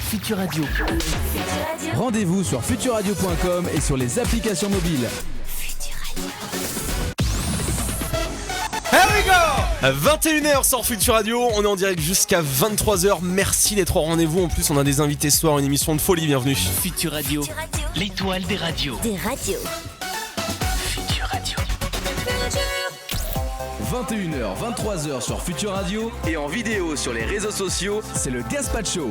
Futur Radio. Rendez-vous sur futurradio.com et sur les applications mobiles. Here we go. 21h sur Futur Radio, on est en direct jusqu'à 23h. Merci d'être au rendez-vous. En plus, on a des invités ce soir, une émission de folie. Bienvenue. Futur Radio, l'étoile des radios. Des radios. Futur Radio. 21h, 23h sur Futur Radio et en vidéo sur les réseaux sociaux, c'est le Gaspacho.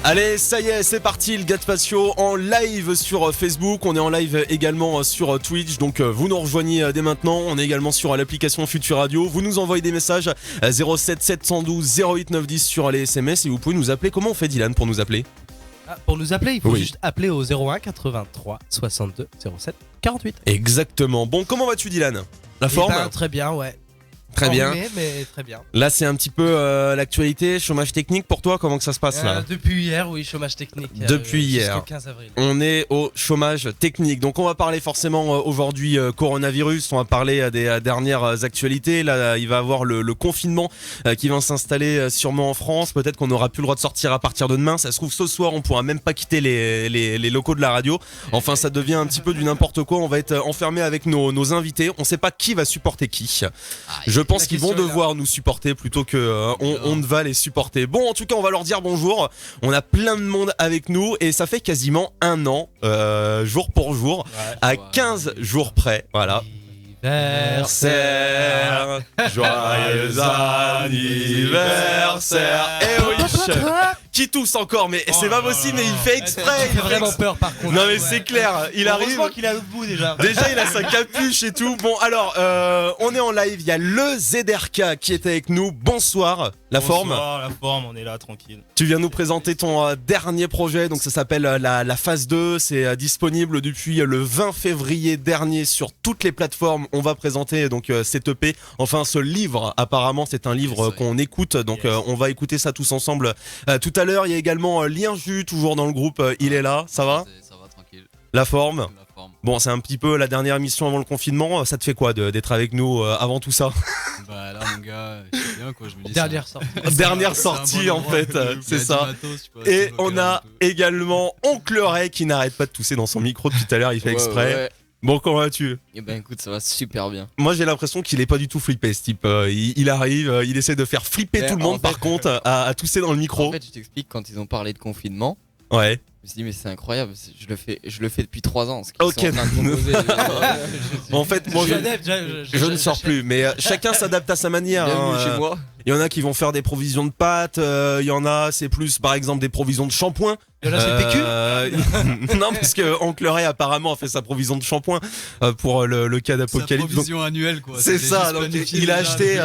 Allez, ça y est, c'est parti, le Gaspacho en live sur Facebook. On est en live également sur Twitch, donc vous nous rejoignez dès maintenant. On est également sur l'application Futur Radio. Vous nous envoyez des messages 07 712 08 910 sur les SMS et vous pouvez nous appeler. Comment on fait, Dylan, pour nous appeler ? Pour nous appeler, il faut juste appeler au 01 83 62 07 48. Exactement. Bon, comment vas-tu, Dylan ? La forme ? Très bien, ouais. Très bien. Mais très bien. Là, c'est un petit peu l'actualité, chômage technique pour toi. Comment que ça se passe là ? Depuis hier, oui, chômage technique. Depuis hier. Jusqu'au 15 avril. On est au chômage technique. Donc, on va parler forcément aujourd'hui coronavirus. On va parler des dernières actualités. Là, il va y avoir le confinement qui va s'installer sûrement en France. Peut-être qu'on n'aura plus le droit de sortir à partir de demain. Ça se trouve, ce soir, on pourra même pas quitter les locaux de la radio. Enfin, ça devient un petit peu du n'importe quoi. On va être enfermé avec nos invités. On sait pas qui va supporter qui. Je pense qu'ils vont devoir nous supporter plutôt que on ne va les supporter. Bon, en tout cas, on va leur dire bonjour. On a plein de monde avec nous et ça fait quasiment un an, jour pour jour, à 15 jours près. Voilà. Anniversaire, joyeux anniversaire. Eh oui, qui tousse encore, mais c'est pas possible, mais il fait exprès. Il fait vraiment peur par contre. Non mais c'est clair, il arrive. Heureusement qu'il est à l'autre bout déjà. Déjà il a sa capuche et tout. Bon alors, on est en live, il y a le ZRK qui est avec nous. Bonsoir, la forme. Bonsoir, la forme, on est là tranquille. Tu viens nous présenter ton dernier projet, donc ça s'appelle la phase 2. C'est disponible depuis le 20 février dernier sur toutes les plateformes. On va présenter donc cet EP, enfin ce livre. Apparemment c'est un livre qu'on écoute, donc on va écouter ça tous ensemble tout à l'heure. Il y a également Lien Jus, toujours dans le groupe. Il est là, ça va ? Ça va tranquille. La forme. La forme. Bon, c'est un petit peu la dernière émission avant le confinement. Ça te fait quoi d'être avec nous avant tout ça ? Bah là mon gars, je suis bien quoi, je me dis. Dernière sortie. Dernière sortie en fait, c'est ça. Et on a également Oncle Ray qui n'arrête pas de tousser dans son micro depuis tout à l'heure, il fait exprès. Ouais. Bon, comment vas-tu ? Eh ben écoute, ça va super bien. Moi j'ai l'impression qu'il est pas du tout flippé ce type. Il arrive, il essaie de faire flipper tout le monde par contre à tousser dans le micro. En fait, je t'explique, quand ils ont parlé de confinement, Ouais. je me suis dit mais c'est incroyable, je le fais depuis 3 ans. Ok. En fait, moi je ne sors plus, mais chacun s'adapte à sa manière. Bienvenue chez moi. Il y en a qui vont faire des provisions de pâtes, il y en a c'est plus par exemple des provisions de shampoing. Il y en a c'est PQ. Non parce que Oncle Ray apparemment a fait sa provision de shampoing pour le cas d'apocalypse. Sa provision annuelle quoi. C'est ça, donc il a acheté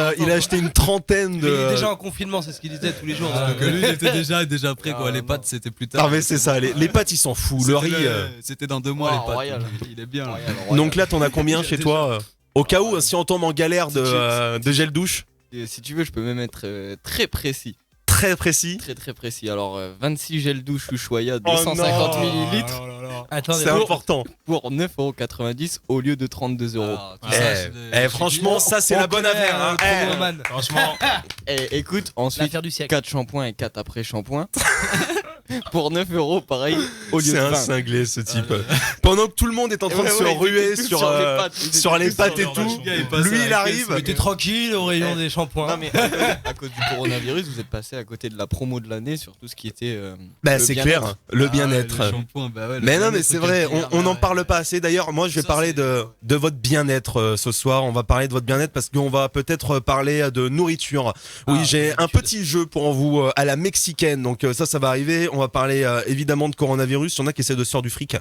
une trentaine de. Il est déjà en confinement, c'est ce qu'il disait tous les jours. Donc lui il était déjà prêt quoi, les pâtes c'était plus tard. Ah mais c'est ça, les pâtes ils s'en foutent, le riz. C'était dans 2 mois les pâtes. Royal. Il est bien. Donc là t'en as combien chez toi au cas où si on tombe en galère de gel douche? Et si tu veux, je peux même être très précis. Très précis. Très précis. Alors 26 gel douche Ushuaïa 250 ml. Attendez, C'est important. Pour 9,90€ au lieu de 32€. Franchement, ça c'est la bonne affaire. Hein. Franchement. Et écoute, ensuite l'affaire du siècle. 4 shampoings et 4 après-shampoings. Pour 9€, pareil, au lieu de C'est 20. un cinglé ce type. Pendant que tout le monde est en train de se ruer sur les pâtes et tout, lui il arrive. Il était tranquille au rayon des shampoings. Non mais à cause du coronavirus, vous êtes passé à côté de la promo de l'année sur tout ce qui était Bah le c'est bien-être. clair, le bien-être. Mais non mais c'est vrai, on n'en parle pas assez. D'ailleurs moi je vais parler de votre bien-être ce soir. On va parler de votre bien-être parce qu'on va peut-être parler de nourriture. Oui, j'ai un petit jeu pour vous à la mexicaine. Donc ça va arriver. On va parler évidemment de coronavirus. Il y en a qui essaient de se faire du fric.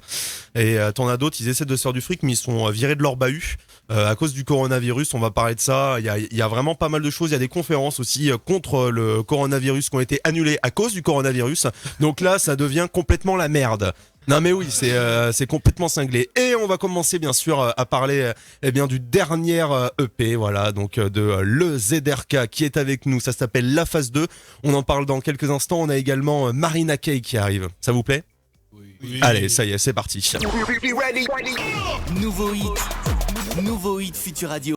Et t'en as d'autres, ils essaient de se faire du fric mais ils sont virés de leur bahut. À cause du coronavirus, on va parler de ça. Il y a vraiment pas mal de choses. Il y a des conférences aussi contre le coronavirus qui ont été annulées à cause du coronavirus. Donc là, ça devient complètement la merde. Non mais oui, c'est complètement cinglé. Et on va commencer bien sûr à parler du dernier EP, voilà, donc de le ZRK qui est avec nous. Ça s'appelle La Phase 2. On en parle dans quelques instants. On a également Marina Kaye qui arrive. Ça vous plaît ? Oui. Allez, ça y est, c'est parti. Nouveau hit Futur Radio.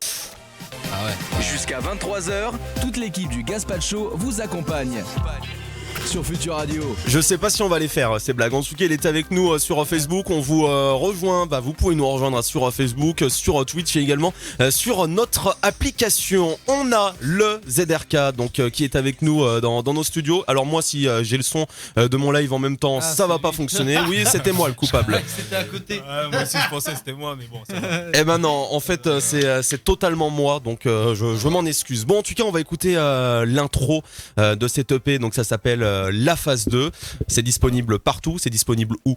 Jusqu'à 23h, toute l'équipe du Gaspacho vous accompagne. sur Futur Radio. Je sais pas si on va les faire ces blagues. En tout cas, il est avec nous sur Facebook. On vous rejoint. Vous pouvez nous rejoindre sur Facebook, sur Twitch et également sur notre application. On a le ZRK donc qui est avec nous dans nos studios. Alors moi, si j'ai le son de mon live en même temps, ça va pas fonctionner. Oui, c'était moi le coupable. C'était à côté. Moi aussi je pensais que c'était moi, mais bon, ça va. Eh ben non, en fait c'est totalement moi, donc je m'en excuse. Bon, en tout cas, on va écouter l'intro de cette EP, donc ça s'appelle La Phase 2. C'est disponible partout, c'est disponible où ?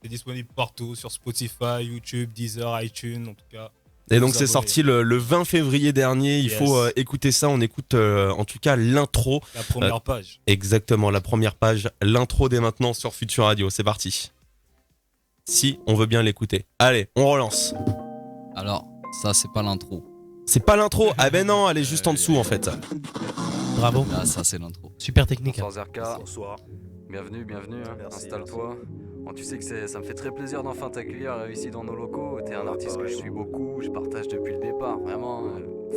C'est disponible partout, sur Spotify, YouTube, Deezer, iTunes, en tout cas. Et donc Vous c'est abonnez. sorti le 20 février dernier, il Yes. faut écouter ça, on écoute en tout cas l'intro. La première page. Exactement, la première page, l'intro dès maintenant sur Futur Radio, c'est parti. Si on veut bien l'écouter. Allez, on relance. Alors, ça, c'est pas l'intro. C'est pas l'intro ? Ah ben non, elle est juste en dessous en fait. Bravo. Là, ça, c'est l'intro. Super technique. Bonsoir Zerka. Bonsoir. Bienvenue, hein. Installe-toi. Bon, tu sais que ça me fait très plaisir d'enfin t'accueillir ici dans nos locaux. T'es un artiste que je suis beaucoup, je partage depuis le départ. Vraiment,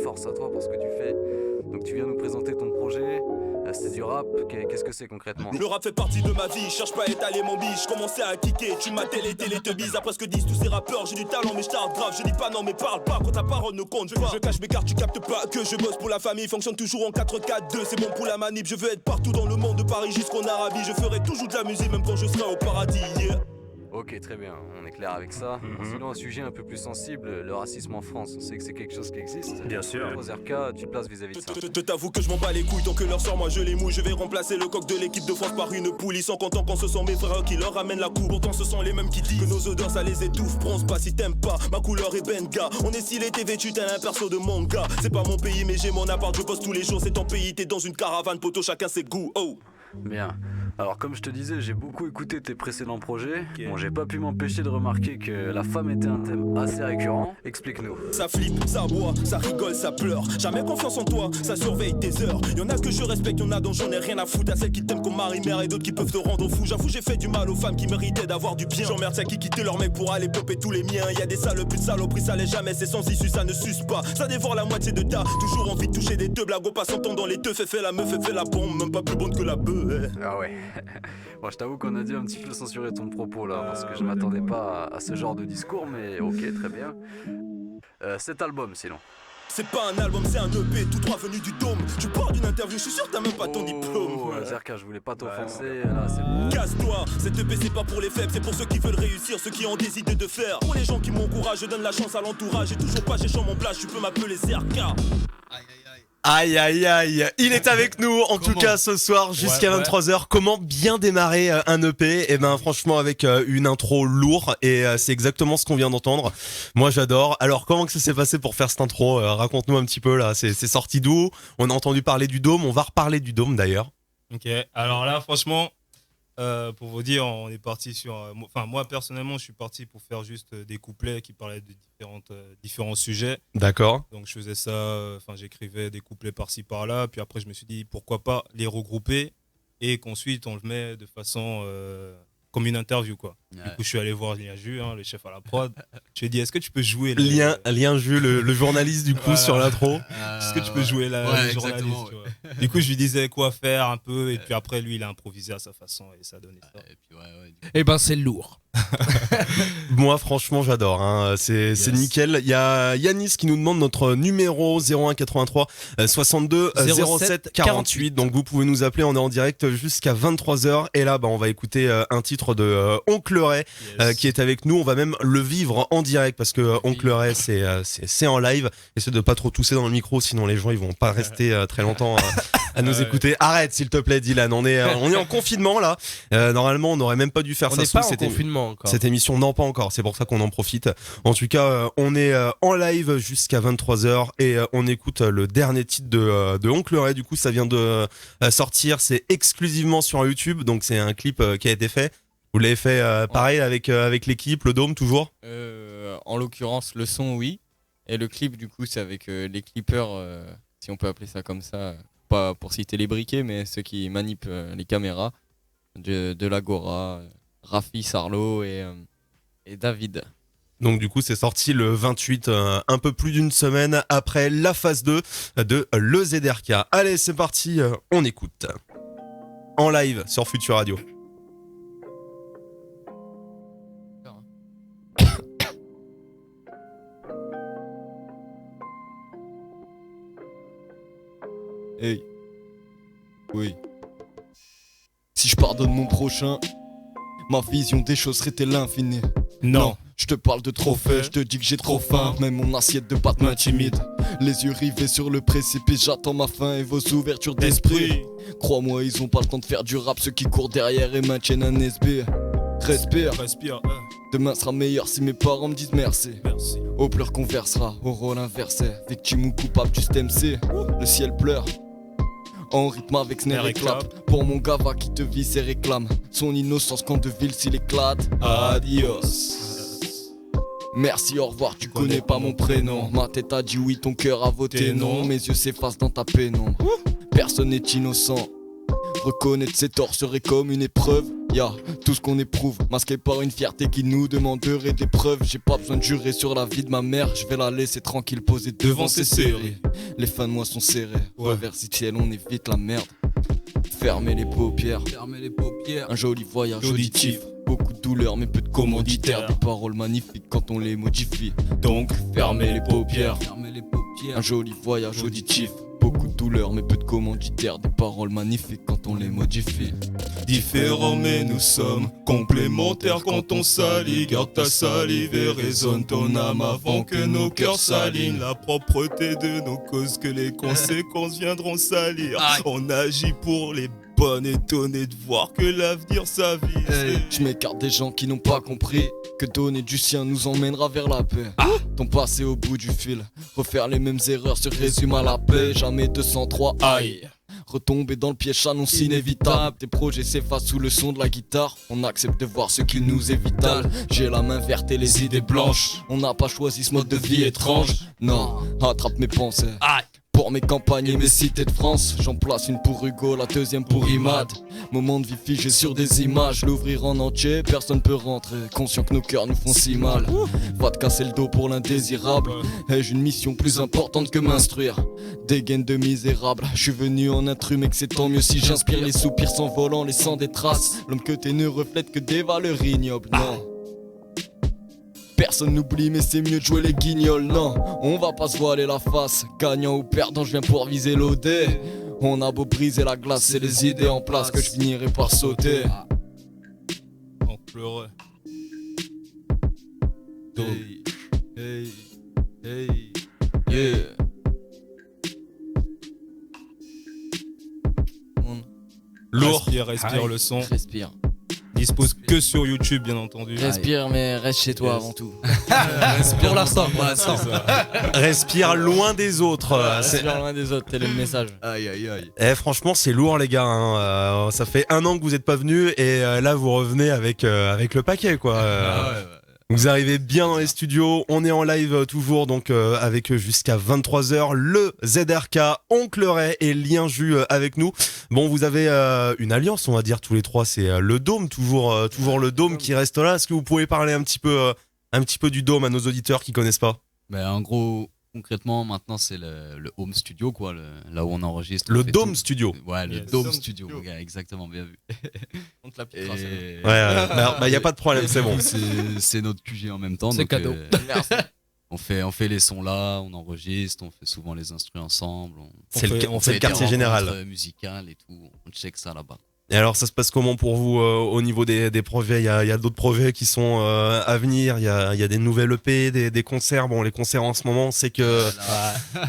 force à toi pour ce que tu fais. Donc tu viens nous présenter ton projet. C'est du rap, qu'est-ce que c'est concrètement ? Le rap fait partie de ma vie, je cherche pas à étaler mon biche. Commençais à kicker, tu m'as les télétubbies. Après ce que disent tous ces rappeurs, j'ai du talent mais je tarde grave. Je dis pas non mais parle pas, quand ta parole ne compte pas. Je cache mes cartes, tu captes pas que je bosse pour la famille. Fonctionne toujours en 4-4-2, c'est bon pour la manip. Je veux être partout dans le monde, de Paris jusqu'en Arabie. Je ferai toujours de la musique même quand je serai au paradis, yeah. Ok, très bien, on est clair avec ça. Sinon, un sujet un peu plus sensible, le racisme en France. On sait que c'est quelque chose qui existe. Bien sûr. Zerka, tu te places vis-à-vis de ça. Je t'avoue que je m'en bats les couilles, tant que leur sort, moi je les mouille. Je vais remplacer le coq de l'équipe de France par une poule. Ils sont contents quand ce sont mes frères qui leur ramènent la coupe. Pourtant, ce sont les mêmes qui disent que nos odeurs ça les étouffe. Bronze pas si t'aimes pas, ma couleur est benga. On est stylé, t'es vêtu, t'es un perso de manga. C'est pas mon pays, mais j'ai mon appart, je bosse tous les jours. C'est ton pays, t'es dans une caravane, poteau, chacun ses goûts. Oh. Bien. Alors comme je te disais, j'ai beaucoup écouté tes précédents projets. Bon, j'ai pas pu m'empêcher de remarquer que la femme était un thème assez récurrent. Explique-nous. Ça flippe, ça boit, ça rigole, ça pleure. Jamais confiance en toi, ça surveille tes heures. Y'en a que je respecte, y'en a dont j'en ai rien à foutre. À celles qui t'aiment comme Marie-Mère et d'autres qui peuvent te rendre fou. J'avoue, j'ai fait du mal aux femmes qui méritaient d'avoir du bien. J'emmerde celles qui quittent leur mec pour aller popper tous les miens. Y'a des salopes, plus de saloperies, ça l'est jamais. C'est sans issue, ça ne suce pas. Ça dévore la moitié de tas. Toujours envie de toucher des deux blagues au passant dans les deux. Fait la meuf, fait la bombe, même pas plus bonne que la bœuf. Ah ouais. Bon, je t'avoue qu'on a dû un petit peu censurer ton propos là, parce que je m'attendais pas à ce genre de discours, mais ok, très bien. Cet album, sinon. C'est pas un album, c'est un EP, tout droit venu du dôme. Tu pars d'une interview, je suis sûr que t'as même pas ton diplôme. Zerka, je voulais pas t'offenser, là c'est bon. Casse-toi, cette EP c'est pas pour les faibles, c'est pour ceux qui veulent réussir, ceux qui ont des idées de faire. Pour les gens qui m'encouragent, je donne la chance à l'entourage. Et toujours pas, j'ai mon place, tu peux m'appeler Zerka. Aïe aïe aïe, il est avec nous en tout cas ce soir jusqu'à 23h. Comment bien démarrer un EP ? Eh ben franchement avec une intro lourde et c'est exactement ce qu'on vient d'entendre. Moi j'adore. Alors comment que ça s'est passé pour faire cette intro ? Raconte-nous un petit peu là, c'est sorti d'où ? On a entendu parler du Dôme, on va reparler du Dôme d'ailleurs. Ok, alors là, franchement, pour vous dire, on est parti sur. Enfin, moi personnellement, je suis parti pour faire juste des couplets qui parlaient de différents sujets. D'accord. Donc je faisais ça, j'écrivais des couplets par-ci par-là, puis après je me suis dit pourquoi pas les regrouper et qu'ensuite on le met de façon comme une interview quoi. Ouais. Du coup je suis allé voir Lien Jus, le chef à la prod. Je lui ai dit est-ce que tu peux jouer là, Lien Jules, le journaliste du coup Voilà. sur l'intro. est-ce que tu peux jouer là Ouais, le journaliste exactement, tu vois. Du coup je lui disais quoi faire un peu et puis après lui il a improvisé à sa façon et ça a donné ça. Et puis, ouais, Eh ben, c'est lourd. Moi franchement j'adore, hein. C'est nickel. Il y a Yanis qui nous demande notre numéro 01 83 62 07 48. Donc vous pouvez nous appeler, on est en direct jusqu'à 23h. Et là on va écouter un titre de Oncle Ray qui est avec nous. On va même le vivre en direct parce que Oncle Ray c'est en live. Essaie de pas trop tousser dans le micro sinon les gens ils vont pas rester très longtemps à nous écouter. Arrête s'il te plaît Dylan, on est en confinement là. Normalement on n'aurait même pas dû faire On ça n'est sous pas en confinement encore. cette émission, non pas encore, c'est pour ça qu'on en profite. En tout cas, on est en live jusqu'à 23h et on écoute le dernier titre de Oncle Ray. Du coup, ça vient de sortir, c'est exclusivement sur YouTube, donc c'est un clip qui a été fait. Vous l'avez fait pareil avec l'équipe, le Dôme toujours ? En l'occurrence, le son, oui. Et le clip, du coup, c'est avec les clippers, si on peut appeler ça comme ça. Pas pour citer les briquets, mais ceux qui manipent les caméras de l'Agora. Rafi, Sarlo et David. Donc du coup c'est sorti le 28, un peu plus d'une semaine après la phase 2 de le ZRK. Allez c'est parti, on écoute. en live sur Futur Radio. Hey. Oui. Si je pardonne mon prochain, ma vision des choses serait-elle infinie? Non, je te parle de trophées, je te dis que j'ai trop faim. Même mon assiette de pâtes m'intimide. Les yeux rivés sur le précipice, j'attends ma fin et vos ouvertures d'esprit. Crois-moi, ils ont pas le temps de faire du rap, ceux qui courent derrière et maintiennent un SB. Respire, demain sera meilleur si mes parents me disent merci. Au pleurs qu'on versera, au rôle inversé. Victime ou coupable, juste MC. Le ciel pleure. En rythme avec snare et clap. Pour mon gava qui te vise et réclame son innocence quand de ville s'il éclate. Adios. Merci, au revoir, tu connais pas mon prénom. Ma tête a dit oui, ton cœur a voté non. Mes yeux s'effacent dans ta pénombre. Personne n'est innocent. Reconnaître ses torts serait comme une épreuve. Tout ce qu'on éprouve, masqué par une fierté qui nous demanderait des preuves. J'ai pas besoin de jurer sur la vie de ma mère. Je vais la laisser tranquille posée devant ses séries. Les fins de mois sont serrés, revers ciel, on évite la merde. Fermez les paupières, un joli voyage auditif. Beaucoup de douleur mais peu de commanditaire. Des paroles magnifiques quand on les modifie. Donc fermez les paupières, un joli voyage auditif. Beaucoup de douleur mais peu de commanditaire. Des paroles magnifiques quand on les modifie. Différents mais nous sommes complémentaires quand on s'allie. Garde ta salive et résonne ton âme avant que nos cœurs s'alignent. La propreté de nos causes que les conséquences viendront salir. On agit pour les bonnes, étonné de voir que l'avenir s'avise. Je m'écarte des gens qui n'ont pas compris que donner du sien nous emmènera vers la paix. Ton passé au bout du fil, refaire les mêmes erreurs se résume à la paix. Jamais 203, aïe. Retomber dans le piège annonce inévitable. Tes projets s'effacent sous le son de la guitare. On accepte de voir ce qui nous est vital. J'ai la main verte et les idées blanches. On n'a pas choisi ce mode de vie étrange. Non, attrape mes pensées. Pour mes campagnes et mes cités de France, j'en place une pour Hugo, la deuxième pour Imad. Moment de vie figé sur des images, l'ouvrir en entier, personne peut rentrer. Conscient que nos cœurs nous font si mal. Va te casser le dos pour l'indésirable. Ai-je une mission plus importante que m'instruire? Des gaines de misérables, je suis venu en intrus mais que c'est tant mieux si j'inspire. Les soupirs s'envolant, laissant des traces. L'homme que t'es ne reflète que des valeurs ignobles, non. Personne n'oublie mais c'est mieux de jouer les guignols, non. On va pas se voiler la face. Gagnant ou perdant, je viens pour viser l'OD. On a beau briser la glace, c'est les idées en place que je finirai par sauter. On pleurait. Hey, hey, yeah. Lourd. Respire le son. Respire. Dispose que sur YouTube, bien entendu. Respire, mais reste chez toi avant tout. Pour l'instant. Respire loin des autres. Respire loin des autres, tel est le message. Aïe. Franchement, c'est lourd, les gars. Hein. Ça fait 1 an que vous n'êtes pas venus et là, vous revenez avec le paquet, quoi. Vous arrivez bien dans les studios, on est en live toujours, donc avec jusqu'à 23h, le ZRK, Oncle Ray et Lien Jus avec nous. Bon, vous avez une alliance, on va dire, tous les trois, c'est le Dôme, toujours le Dôme qui reste là. Est-ce que vous pouvez parler un petit peu du Dôme à nos auditeurs qui connaissent pas? En gros, concrètement, maintenant, c'est le home studio, quoi, là où on enregistre. Le Dôme Studio. Ouais, le Dôme Studio, gars, exactement, bien vu. On te la piquera, c'est bon. Y a pas de problème, c'est bon. C'est notre QG en même temps. C'est cadeau. Merci. On fait les sons là, on enregistre, on fait souvent les instruments ensemble. C'est le quartier général. Musical et tout, on check ça là-bas. Et alors, ça se passe comment pour vous au niveau des projets? Il y a d'autres projets qui sont à venir. Il y a des nouvelles EP, des concerts. Bon, les concerts en ce moment, on sait que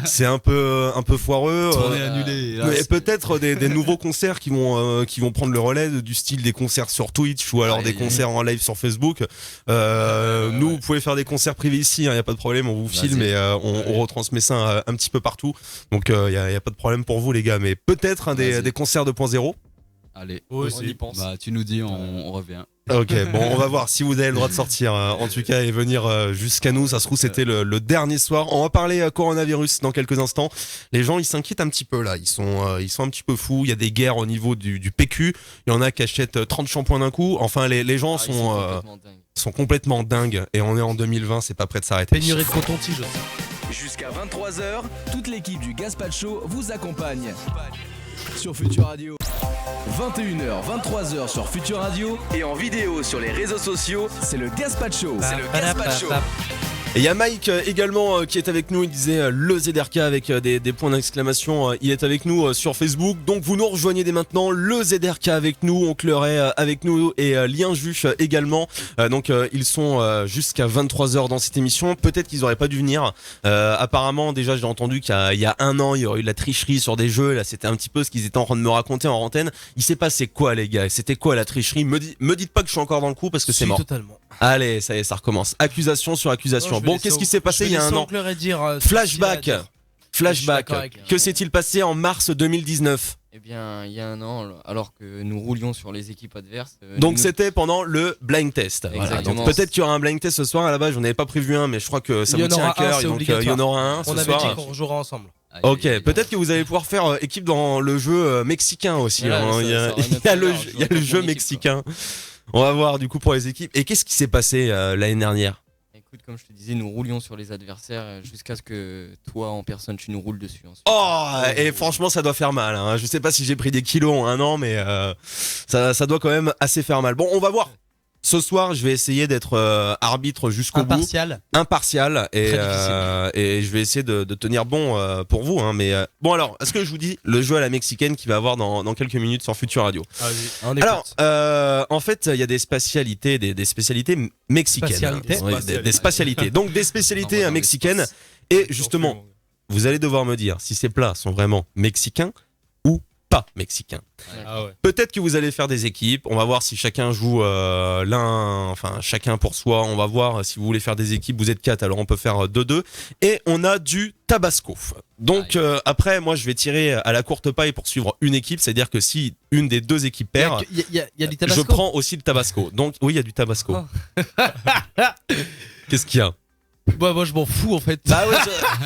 c'est un peu foireux. On est annulé. Mais peut-être des nouveaux concerts qui vont prendre le relais du style des concerts sur Twitch ou alors des concerts en live sur Facebook. Nous, vous pouvez faire des concerts privés ici. Il y a pas de problème. On vous filme et on retransmet ça un petit peu partout. Donc, il y a pas de problème pour vous, les gars. Mais peut-être des concerts 2.0. Allez, on y pense. Tu nous dis, on revient. Ok, bon, on va voir si vous avez le droit de sortir en tout cas et venir jusqu'à nous. Ça se trouve, c'était le dernier soir. On va parler coronavirus dans quelques instants. Les gens, ils s'inquiètent un petit peu là. Ils sont un petit peu fous. Il y a des guerres au niveau du PQ. Il y en a qui achètent 30 shampoings d'un coup. Enfin, les gens sont complètement dingues. Et on est en 2020, c'est pas prêt de s'arrêter. Pénurie de coton-tige aussi. Jusqu'à 23h, toute l'équipe du Gaspacho vous accompagne. sur Futur Radio. 21h, 23h sur Futur Radio et en vidéo sur les réseaux sociaux, c'est le Gaspacho. C'est le Gaspacho. Et il y a Mike également qui est avec nous, il disait le ZRK avec des points d'exclamation, il est avec nous sur Facebook, donc vous nous rejoignez dès maintenant, le ZRK avec nous, Oncle Ray avec nous et Lien Juche également, donc ils sont jusqu'à 23h dans cette émission, peut-être qu'ils auraient pas dû venir, apparemment déjà j'ai entendu qu'il y a un an il y aurait eu de la tricherie sur des jeux, là c'était un petit peu ce qu'ils étaient en train de me raconter en antenne, il s'est passé quoi les gars, c'était quoi la tricherie, me dites pas que je suis encore dans le coup parce que c'est mort. Totalement. Allez, ça y est, ça recommence. Accusation sur accusation. Bon, qu'est-ce qui s'est passé il y a un an? Flashback. Que s'est-il passé en mars 2019? Eh bien, il y a un an, alors que nous roulions sur les équipes adverses. Donc c'était pendant le blind test. Voilà, donc peut-être qu'il y aura un blind test ce soir. À la base, j'en avais pas prévu un, mais je crois que ça vous tient à cœur. Donc il y en aura un ce soir. On avait dit qu'on jouera ensemble. Ok, peut-être que vous allez pouvoir faire équipe dans le jeu mexicain aussi. Il y a le jeu mexicain. On va voir du coup pour les équipes. Et qu'est-ce qui s'est passé l'année dernière? Écoute, comme je te disais, nous roulions sur les adversaires jusqu'à ce que toi en personne tu nous roules dessus. Et franchement ça doit faire mal, hein. Je sais pas si j'ai pris des kilos en un an, mais ça doit quand même assez faire mal. Bon, on va voir. Ce soir, je vais essayer d'être arbitre jusqu'au bout. Impartial. Et je vais essayer de tenir bon pour vous. Hein, mais bon alors, est-ce que je vous dis le jeu à la mexicaine qu'il va avoir dans quelques minutes sur Futur Radio? Alors, en fait, il y a des spécialités, des spécialités mexicaines. Des spécialités. Donc des spécialités mexicaines. Et justement, vous allez devoir me dire si ces plats sont vraiment mexicains ou pas mexicains. Peut-être que vous allez faire des équipes, on va voir si chacun joue chacun pour soi, on va voir si vous voulez faire des équipes, vous êtes 4, alors on peut faire 2-2, et on a du Tabasco. Donc après, moi je vais tirer à la courte paille pour suivre une équipe, c'est-à-dire que si une des deux équipes perd, il y a du Tabasco. Je prends aussi le Tabasco. Donc oui, il y a du Tabasco. Qu'est-ce qu'il y a? Moi je m'en fous en fait. Bah ouais,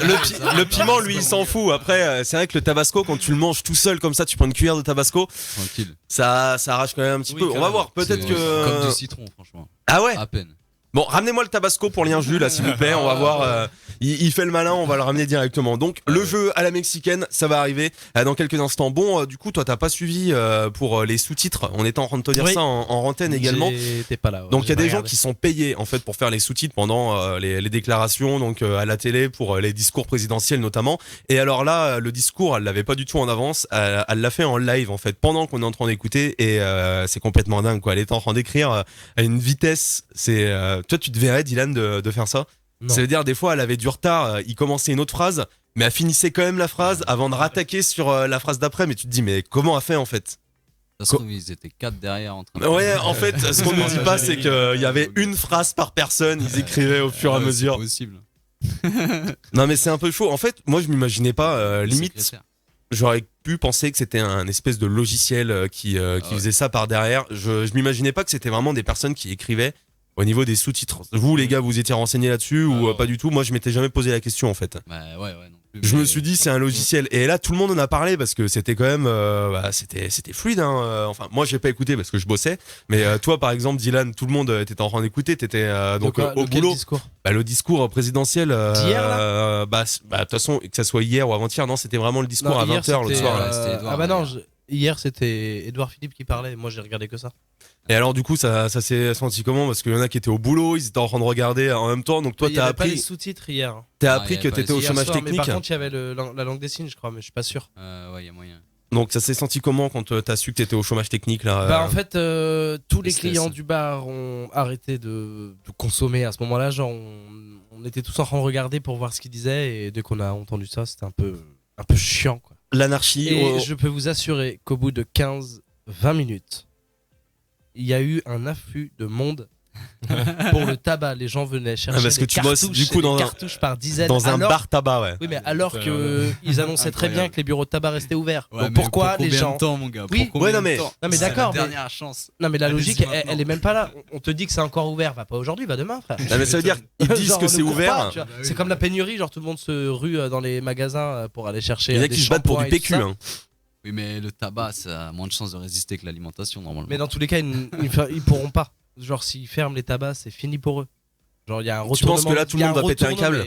le piment lui il s'en fout. Après c'est vrai que le Tabasco quand tu le manges tout seul comme ça, tu prends une cuillère de Tabasco, tranquille. Ça arrache quand même un petit peu. On va voir, peut-être que comme du citron franchement. Ah ouais. À peine. Bon, ramenez-moi le Tabasco pour Lien Jus là s'il vous plaît, on va voir. Il fait le malin, on va le ramener directement. Donc le jeu à la mexicaine, ça va arriver dans quelques instants. Bon, du coup, toi t'as pas suivi pour les sous-titres. On était en train de te dire ça en antenne également. T'es pas là. Ouais, donc il y a des gens qui sont payés en fait pour faire les sous-titres pendant les déclarations, donc à la télé pour les discours présidentiels notamment. Et alors là, le discours, elle l'avait pas du tout en avance. Elle l'a fait en live en fait pendant qu'on est en train d'écouter et c'est complètement dingue quoi. Elle est en train d'écrire à une vitesse. C'est toi tu te verrais Dylan de faire ça? Non. Ça veut dire des fois elle avait du retard, il commençait une autre phrase, mais elle finissait quand même la phrase avant de rattaquer sur la phrase d'après. Mais tu te dis mais comment elle fait en fait? Ça se trouve ils étaient 4 derrière en train de... Ouais, en fait ce qu'on nous dit pas c'est qu'il y avait une phrase par personne, ils écrivaient au fur et à mesure. C'est possible. Non mais c'est un peu chaud. En fait moi je m'imaginais pas limite. J'aurais pu penser que c'était un espèce de logiciel qui faisait ça par derrière. Je m'imaginais pas que c'était vraiment des personnes qui écrivaient au niveau des sous-titres. Vous les gars, vous étiez renseignés là-dessus ou pas du tout? Moi je m'étais jamais posé la question en fait. Bah ouais non plus. Je me suis dit c'est un logiciel et là tout le monde en a parlé parce que c'était quand même c'était fluide hein. Enfin moi j'ai pas écouté parce que je bossais, mais toi par exemple Dylan, tout le monde était en train d'écouter, t'étais donc au boulot. Le discours présidentiel d'hier là. De toute façon que ça soit hier ou avant-hier, non c'était vraiment le discours à 20h le soir. Non, hier c'était Édouard Philippe qui parlait, moi j'ai regardé que ça. Et alors du coup ça s'est senti comment? Parce qu'il y en a qui étaient au boulot, ils étaient en train de regarder en même temps, donc toi t'as appris... Il y avait pas les sous-titres hier. T'as appris que t'étais au chômage technique. Mais par contre il y avait la langue des signes je crois, mais je suis pas sûr. Ouais il y a moyen. Donc ça s'est senti comment quand t'as su que t'étais au chômage technique là? Bah en fait tous les clients du bar ont arrêté de consommer à ce moment-là, genre on était tous en train de regarder pour voir ce qu'ils disaient et dès qu'on a entendu ça c'était un peu chiant quoi. L'anarchie. Et je peux vous assurer qu'au bout de 15-20 minutes, il y a eu un afflux de monde pour le tabac. Les gens venaient chercher parce que des tu bosses du coup dans cartouches par dizaines. Dans un bar tabac, ouais. Oui, mais alors qu'ils annonçaient très bien que les bureaux de tabac restaient ouverts. Ouais, donc pourquoi les gens... de temps, mon gars? Oui, ouais, non mais d'accord. La dernière chance. Non mais la logique, elle est même pas là. On te dit que c'est encore ouvert, va pas aujourd'hui, va demain, frère. Non mais ça veut dire ils disent que c'est ouvert. C'est comme la pénurie, genre tout le monde se rue dans les magasins pour aller chercher. Il y en a qui se battent pour du PQ. Oui, mais le tabac, ça a moins de chances de résister que l'alimentation normalement. Mais dans tous les cas, ils pourront pas. Genre s'ils ferment les tabacs, c'est fini pour eux. Genre il y a un retournement. Tu penses que là tout le monde va péter un câble?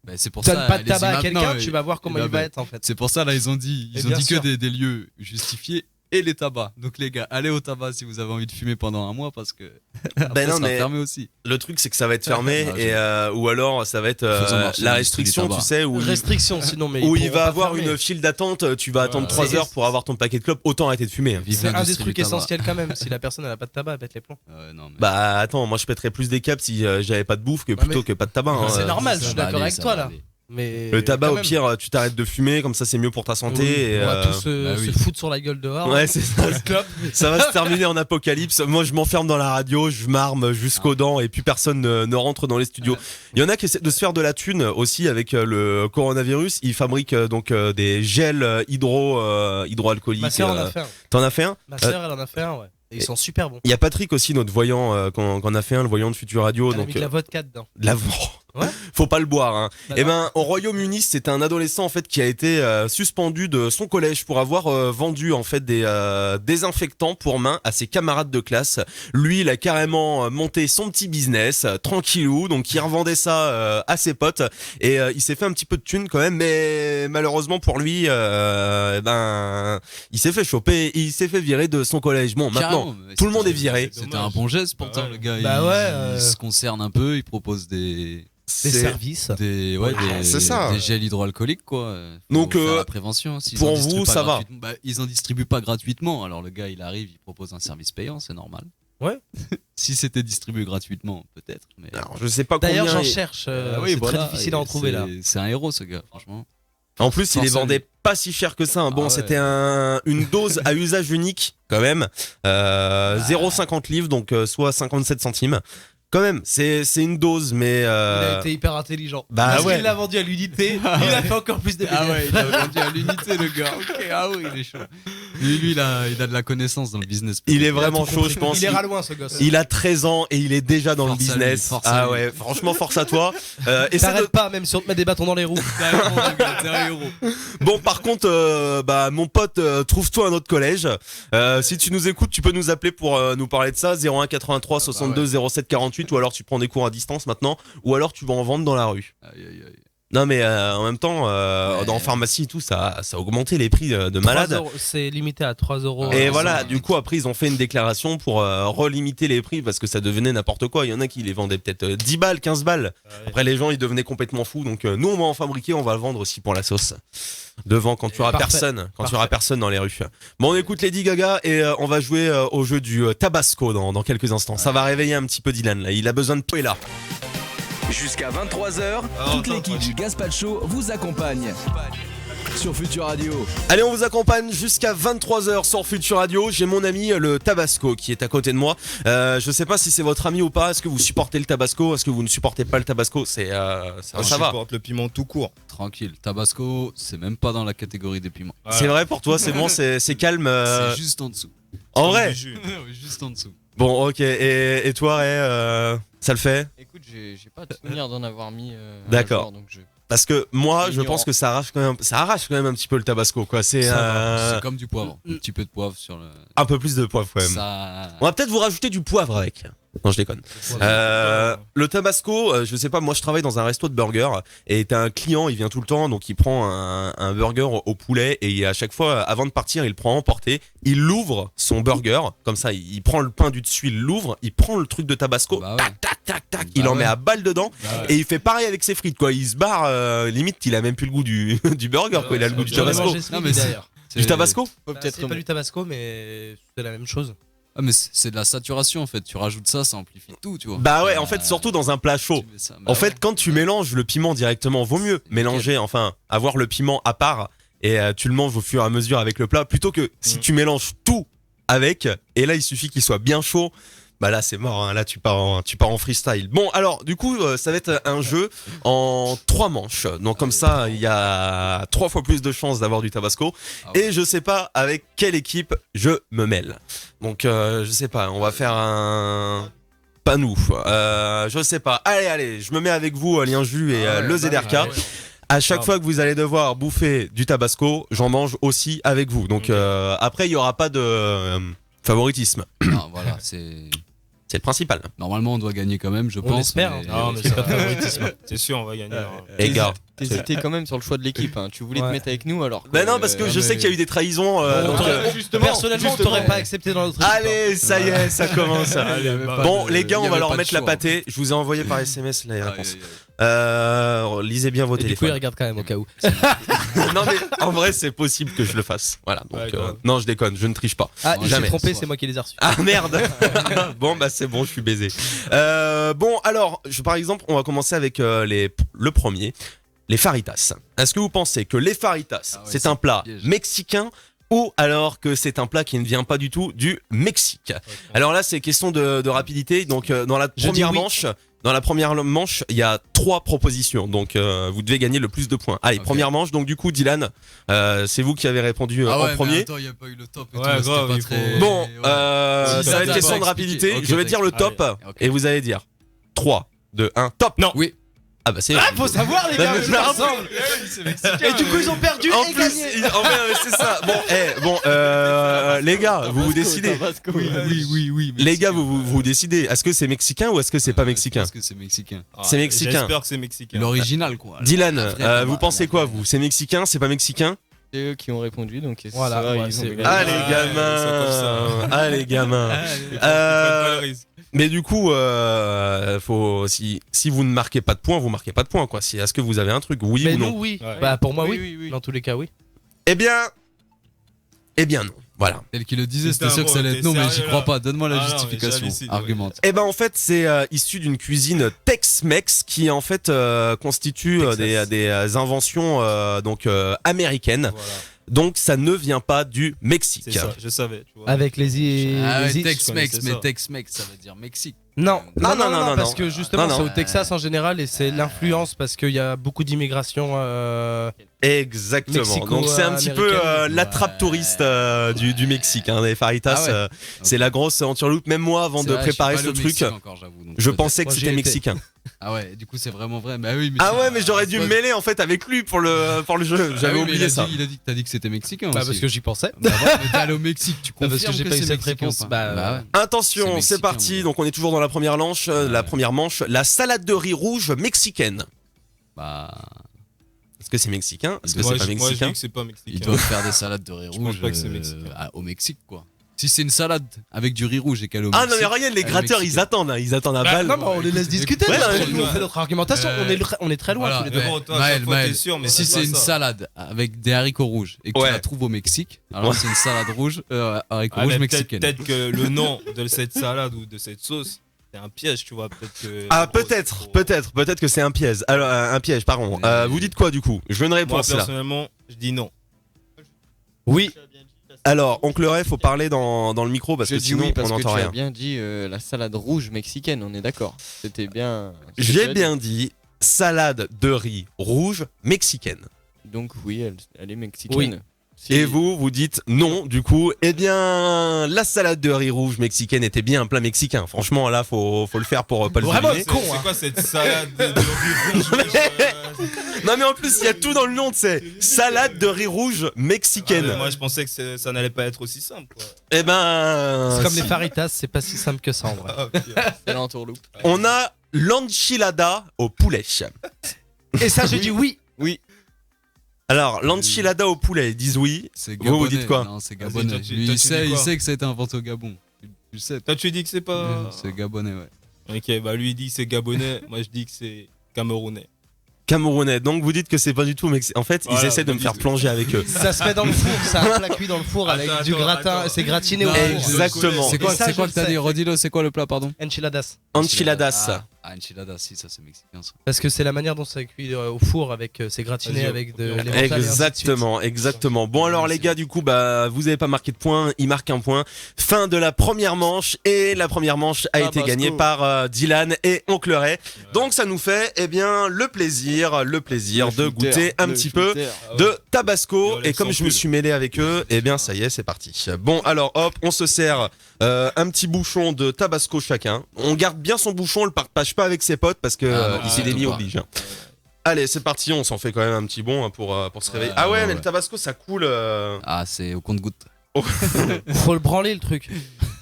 Bah, c'est pour Donne ça. pas de allez-y tabac à maintenant, quelqu'un, tu vas voir comment là, il va bah, être en fait. C'est pour ça là ils ont dit Et bien que sûr. des lieux justifiés et les tabacs. Donc les gars, allez au tabac si vous avez envie de fumer pendant un mois parce que après, non, ça sera mais fermé aussi. le truc c'est que ça va être fermé Non, et ou alors ça va être Faisons marcher la l'industrie restriction, du tu tabac. sais, où Restriction sinon, mais où ils il pourront va pas avoir fermer. une file d'attente, tu vas attendre Ouais. 3 heures pour avoir ton paquet de clopes, autant arrêter de fumer. Vive C'est un des l'industrie trucs du tabac. essentiels quand même. Si la personne elle a pas de tabac, elle pète les plombs. Non, mais... Bah attends, moi je pèterais plus des câbles si j'avais pas de bouffe que Ouais, plutôt mais- que pas de tabac. hein. C'est normal, je ça suis va d'accord aller, avec ça toi va là. aller. Mais Le tabac quand au même. pire, tu t'arrêtes de fumer, comme ça c'est mieux pour ta santé. Oui, et, on va tous bah se oui. foutre sur la gueule dehors. Ouais, c'est ça. Clope. Ça va se terminer en apocalypse. Moi, je m'enferme dans la radio, je m'arme jusqu'aux dents et puis personne ne rentre dans les studios. Il y en a qui essaient de se faire de la thune aussi avec le coronavirus. Ils fabriquent donc des gels hydroalcooliques. Ma sœur en a fait un. T'en as fait un Ma sœur elle en a fait un, ouais. Et ils sont super bons. Il y a Patrick aussi, notre voyant, qu'on a fait un, le voyant de Futur Radio. Elle a Donc, mis de la vodka dedans. de la- Ouais. Faut pas le boire. Hein. Bah Eh non. ben, au Royaume-Uni, c'est un adolescent en fait qui a été suspendu de son collège pour avoir vendu en fait des désinfectants pour main à ses camarades de classe. Lui, il a carrément monté son petit business tranquillou, donc il revendait ça à ses potes et il s'est fait un petit peu de thunes quand même, mais malheureusement pour lui, il s'est fait choper, et il s'est fait virer de son collège. Bon, maintenant, Carrément, mais tout le monde est c'était- viré. C'était un bon geste pourtant, le gars. Bah il, ouais, il se concerne un peu, il propose des Des services. des c'est ça. des gels hydroalcooliques quoi. Faut Donc, faire la prévention. S'ils pour en vous, distribuent pas ça va. gratuitement- Bah, ils en distribuent pas gratuitement. Alors le gars, il arrive, il propose un service payant, c'est normal. Ouais. Si c'était distribué gratuitement, peut-être. Mais Alors, je sais pas D'ailleurs, combien. j'en cherche. oui, c'est voilà, très difficile à en et trouver là. c'est un héros ce gars, franchement. En plus, il les Force à vendait lui. pas si cher que ça. Hein. Bon, Ah ouais. c'était une dose à usage unique, quand même. 0,50 livres, donc soit 57 centimes. Quand même, c'est une dose, mais... Il a été hyper intelligent. bah Parce ouais. qu'il l'a vendu à l'unité, il a fait encore plus de Ah ouais, bénéfices. il a vendu à l'unité le gars. Ok, ah oui, il est chaud. Lui, il a de la connaissance dans le business. Il est Il a vraiment tout chaud, compris. je pense. Il est ralouin ce gosse. Il a 13 ans et il est déjà dans Force le à lui, business. force à Ah lui. ouais, franchement, force à toi. Essaie de... T'arrêtes pas, même si on te met des bâtons dans les roues. Carrément, le gars, t'es un héros. Bon, par contre, mon pote, trouve-toi un autre collège. Si tu nous écoutes, tu peux nous appeler pour nous parler de ça. 01 83 62 07 48, ou alors tu prends des cours à distance maintenant, ou alors tu vas en vendre dans la rue. Aïe, aïe, aïe. Non, mais en même temps, Ouais. dans pharmacie et tout, ça a augmenté les prix de 3 malade. euros, c'est limité à 3 euros. Et Ouais, voilà, ça, du coup, après, ils ont fait une déclaration pour relimiter les prix parce que ça devenait n'importe quoi. Il y en a qui les vendaient peut-être 10 balles, 15 balles. Après, les gens, ils devenaient complètement fous. Donc, nous, on va en fabriquer, on va le vendre aussi pour la sauce. Devant, quand tu auras Parfait. personne. Quand tu Parfait. auras personne dans les rues. Bon, on écoute Lady Gaga et on va jouer au jeu du Tabasco dans quelques instants. Ça va réveiller un petit peu Dylan, là. Il a besoin de là. Jusqu'à 23h, toute l'équipe du Gaspacho vous accompagne sur Futur Radio. Allez, on vous accompagne jusqu'à 23h sur Futur Radio. J'ai mon ami le Tabasco qui est à côté de moi. Je sais pas si c'est votre ami ou pas. Est-ce que vous supportez le Tabasco? Est-ce que vous ne supportez pas le Tabasco? Ça Je va. supporte le piment tout court. Tranquille, Tabasco, c'est même pas dans la catégorie des piments. C'est vrai pour toi, c'est bon, c'est calme. C'est juste en dessous. En vrai. Oui, juste en dessous. Bon, ok. Et toi, Ray, ça le fait? Écoute, j'ai pas de souvenir d'en avoir mis. D'accord. un jour, donc je... Parce que moi, C'est je ignorant. pense que ça arrache quand même un petit peu le Tabasco, quoi. C'est C'est comme du poivre. Un petit peu de poivre sur le. un peu plus de poivre quand même. Ça. On va peut-être vous rajouter du poivre avec. Non, je déconne. Le Tabasco, je sais pas, moi je travaille dans un resto de burgers et t'as un client, il vient tout le temps, donc il prend un burger au poulet et à chaque fois, avant de partir, il le prend à emporter, il l'ouvre son burger, comme ça, il prend le pain du dessus, il l'ouvre, il prend le truc de Tabasco, Bah ouais. tac, tac, tac, tac, Bah il en ouais. met à balle dedans et il fait pareil avec ses frites, quoi. Il se barre, limite, il a même plus le goût du burger, quoi. Il a le goût du J'en ai Tabasco. mangé ce Non, midi mais d'ailleurs. Du Tabasco? Bah, c'est pas du Tabasco, mais c'est la même chose. Ah, mais c'est de la saturation en fait. Tu rajoutes ça, ça amplifie tout, tu vois. Bah ouais, en fait, surtout dans un plat chaud. Tu mets ça- En bah fait, ouais. quand tu mélanges le piment directement, vaut mieux mélanger, enfin, avoir le piment à part et tu le manges au fur et à mesure avec le plat, plutôt que si tu mélanges tout avec, et là il suffit qu'il soit bien chaud, bah là c'est mort, hein. Là tu pars en freestyle. Bon, alors du coup, ça va être un jeu en 3 manches, donc comme ça il y a 3 fois plus de chances d'avoir du Tabasco, Ah ouais. et je sais pas avec quelle équipe je me mêle. Donc je sais pas, on va faire un... Pas nous, je sais pas. Allez, je me mets avec vous, Lien Jus et le ZRK. À chaque fois que vous allez devoir bouffer du Tabasco, j'en mange aussi avec vous. Donc après, il y aura pas de favoritisme. Non, voilà, c'est. C'est le principal. Normalement, on doit gagner quand même, je pense. On espère. mais- Non, mais c'est pas de favoritisme. C'est sûr, on va gagner. Les gars. T'hésitais quand même sur le choix de l'équipe. Hein. Tu voulais te mettre avec nous alors. Ben non, parce que je sais qu'il y a eu des trahisons. Personnellement, on t'aurait pas accepté dans notre équipe. Allez, ça y est, ça commence. Bon, les gars, on va leur mettre la pâtée. pâtée. Je vous ai envoyé par SMS les réponses. Lisez bien vos Et du coup, il téléphones. regarde quand même au cas où. Non, mais en vrai, c'est possible que je le fasse. Voilà. Donc, Ouais, grave. non, je déconne, je ne triche pas. Ah, il s'est Jamais. trompé, c'est moi qui les ai reçus. Ah merde. Bon bah c'est bon, je suis baisé. Bon alors, par exemple, on va commencer avec le premier, les faritas. Est-ce que vous pensez que les faritas, Ah ouais, c'est un plat piège. mexicain ou alors que c'est un plat qui ne vient pas du tout du Mexique? Alors là, c'est question de rapidité. Donc dans la Je dis première oui. manche. Dans la première manche, il y a 3 propositions, donc vous devez gagner le plus de points. Allez, Ok. première manche, donc du coup, Dylan, c'est vous qui avez répondu Ah en ouais, premier. mais attends, il n'y a pas eu le top et Ouais, tout, c'était grave, pas il très... faut- Bon, Ouais. ça Si, va ça être va question de expliquer. rapidité. Ok, Je vais dire le top allez, ok. et vous allez dire 3, 2, 1, top. Non. Oui. Ah bah c'est. Faut savoir, les Non, gars, mais je là, ensemble. Et du coup, ils ont perdu En et plus, gagné. en vrai, c'est ça. Bon, les gars, vous vous décidez. Oui. Les gars, vous décidez. Est-ce que c'est mexicain ou est-ce que c'est pas mexicain? Parce que c'est mexicain. C'est mexicain. J'espère que c'est mexicain. L'original, quoi. Dylan, La vraie vous tomate, pensez la quoi vraie. vous? C'est mexicain? C'est pas mexicain? C'est eux qui ont répondu, donc Voilà, ça, ouais, ils c'est- ont gagné. Ah les ça gamins. Ah les gamins. Ils prennent pas le risque. Mais du coup, faut si vous ne marquez pas de points, vous marquez pas de points quoi. Est-ce que vous avez un truc, oui Mais ou non? nous, oui. Ouais. Bah, pour moi, Oui, oui. oui. Dans tous les cas, oui. Eh bien non. Voilà. Tel qu'il le disait, Putain, c'était sûr que bro, ça allait être t'es non, mais j'y sérieux, crois là pas. Donne-moi la Ah non, mais justification. j'hallucine, ouais. Argumente. Eh ben en fait c'est issu d'une cuisine Tex-Mex qui en fait constitue des inventions américaines. Voilà. Donc ça ne vient pas du Mexique. C'est ça, je savais. Tu vois. Avec les Ah ouais, les- Tex-Mex, connaissais mais ça. Tex-Mex, ça veut dire Mexique. Non, Non, parce non. que justement, Non, non. c'est au Texas en général et c'est l'influence parce qu'il y a beaucoup d'immigration. Exactement. Mexico, Donc c'est un petit peu américaine. l'attrape touriste du Mexique. Hein, les faritas, Ah ouais. c'est la grosse entourloupe. Même moi, avant de préparer ce truc, je pensais que Moi, j'y c'était étais. mexicain. Ah ouais, du coup c'est vraiment vrai. Bah oui, mais Ah c'est- ouais, mais j'aurais dû me mêler en fait avec lui pour le jeu. Ah J'avais oui, mais oublié ça. Il a dit que t'as dit que c'était mexicain. Bah, aussi. parce que j'y pensais. Bah ouais, mais t'es allé au Mexique, tu Bah, confirmes parce que j'ai pas eu c'est cette mexicain ou réponse. pas Bah, ouais. Attention, C'est c'est mexicain, parti. mon gars. Donc on est toujours dans la première manche. La première manche, la salade de riz rouge mexicaine. Bah, Est-ce que c'est mexicain? Est-ce que Moi, c'est pas je dis mexicain? que c'est pas mexicain. ils doivent faire des salades de riz Je pense rouge pas que c'est mexicain. au Mexique, quoi. Si c'est une salade avec du riz rouge et qu'elle est au Ah non Mexique, mais regarde, les elle est gratteurs ils mexicaine. attendent, hein, ils attendent à Bah, balle. non, mais on les laisse discuter. Ouais, parce ouais, que nous, on fait notre argumentation. On est très loin Voilà, tous les deux. Mais bon, toi, à Maël, chaque fois, Maël, t'es sûr, mais si c'est c'est pas une ça. salade avec des haricots rouges et que Ouais. tu la trouves au Mexique, alors Ouais. c'est une salade rouge, haricots Ah, rouges mais mexicaine. peut-être que le nom de cette salade ou de cette sauce, c'est un piège, tu vois. Peut-être que. Ah Gros, peut-être, c'est trop- peut-être que c'est un piège. Alors un piège, pardon. Mais- Vous dites quoi du coup? Je veux une Moi, réponse là. personnellement, je dis non. Oui. Alors, oncle Ray, faut parler dans le micro parce Je que dis sinon oui parce on que n'entend tu as rien. bien dit la salade rouge mexicaine, on est d'accord. C'était bien. ce que tu J'ai as bien dit salade de riz rouge mexicaine. dit. Donc oui, elle est mexicaine. Oui. Si- Et vous dites non, du coup, eh bien, la salade de riz rouge mexicaine était bien un plat mexicain. Franchement, là, faut le faire pour pas le Vraiment deviner. con, C'est hein. quoi cette salade de riz rouge Non, mais en plus, il y a tout dans le nom, tu sais. Salade de riz rouge mexicaine. Moi, je pensais que ça n'allait pas être aussi simple, quoi. Eh ben, C'est comme les faritas, c'est pas si simple que ça en vrai. Ah, ok. C'est l'entourloupe. on a l'enchilada au poulet. Et ça, je dis oui. Oui. Alors, l'enchilada au poulet, ils disent oui. C'est Vous gabonais. dites quoi? Non, c'est Vas-y, gabonais. toi, tu- Lui, toi, il tu sait, dis il quoi sait que ça a été inventé au Gabon. Tu le sais. Toi, tu dis que c'est pas. C'est gabonais, ouais. Ok, bah lui, il dit que c'est gabonais. Moi, je dis que c'est camerounais. Camerounais. Donc, vous dites que c'est pas du tout mexicain. En fait, ils Voilà, essaient de me vous faire dites- plonger avec eux. Ça se fait dans le four, c'est un plat cuit dans le four avec Attends, du attends, gratin, attends. c'est gratiné au Non, four. Exactement. C'est quoi, Et ça, c'est quoi je que t'as le sais. dit? Redis-le, c'est quoi le plat, pardon? Enchiladas. Enchiladas. Ah, enchiladas, si, ça c'est mexicain. Ça. Parce que c'est la manière dont ça cuit au four avec c'est gratiné Vas-y, avec de ok. l'emmental et ainsi de suite. Exactement, exactement. Bon alors les gars, du coup, bah vous avez pas marqué de point, il marque un point. Fin de la première manche et la première manche a été Tabasco. gagnée par Dylan et Oncle Ray. Donc ça nous fait eh bien le plaisir de goûter un petit peu de Tabasco. Le Et comme je me Luxembourg. suis mêlé avec eux, eh bien ça y est, c'est parti. Bon alors hop, on se sert un petit bouchon de Tabasco chacun. On garde bien son bouchon, on le partage pas avec ses potes parce que Ah non, l'épidémie surtout pas. oblige. Hein. Allez, c'est parti, on s'en fait quand même un petit bon hein, pour se réveiller. Ah ouais, mais le Tabasco ça coule. Ah, c'est au compte-goutte. Faut le branler le truc.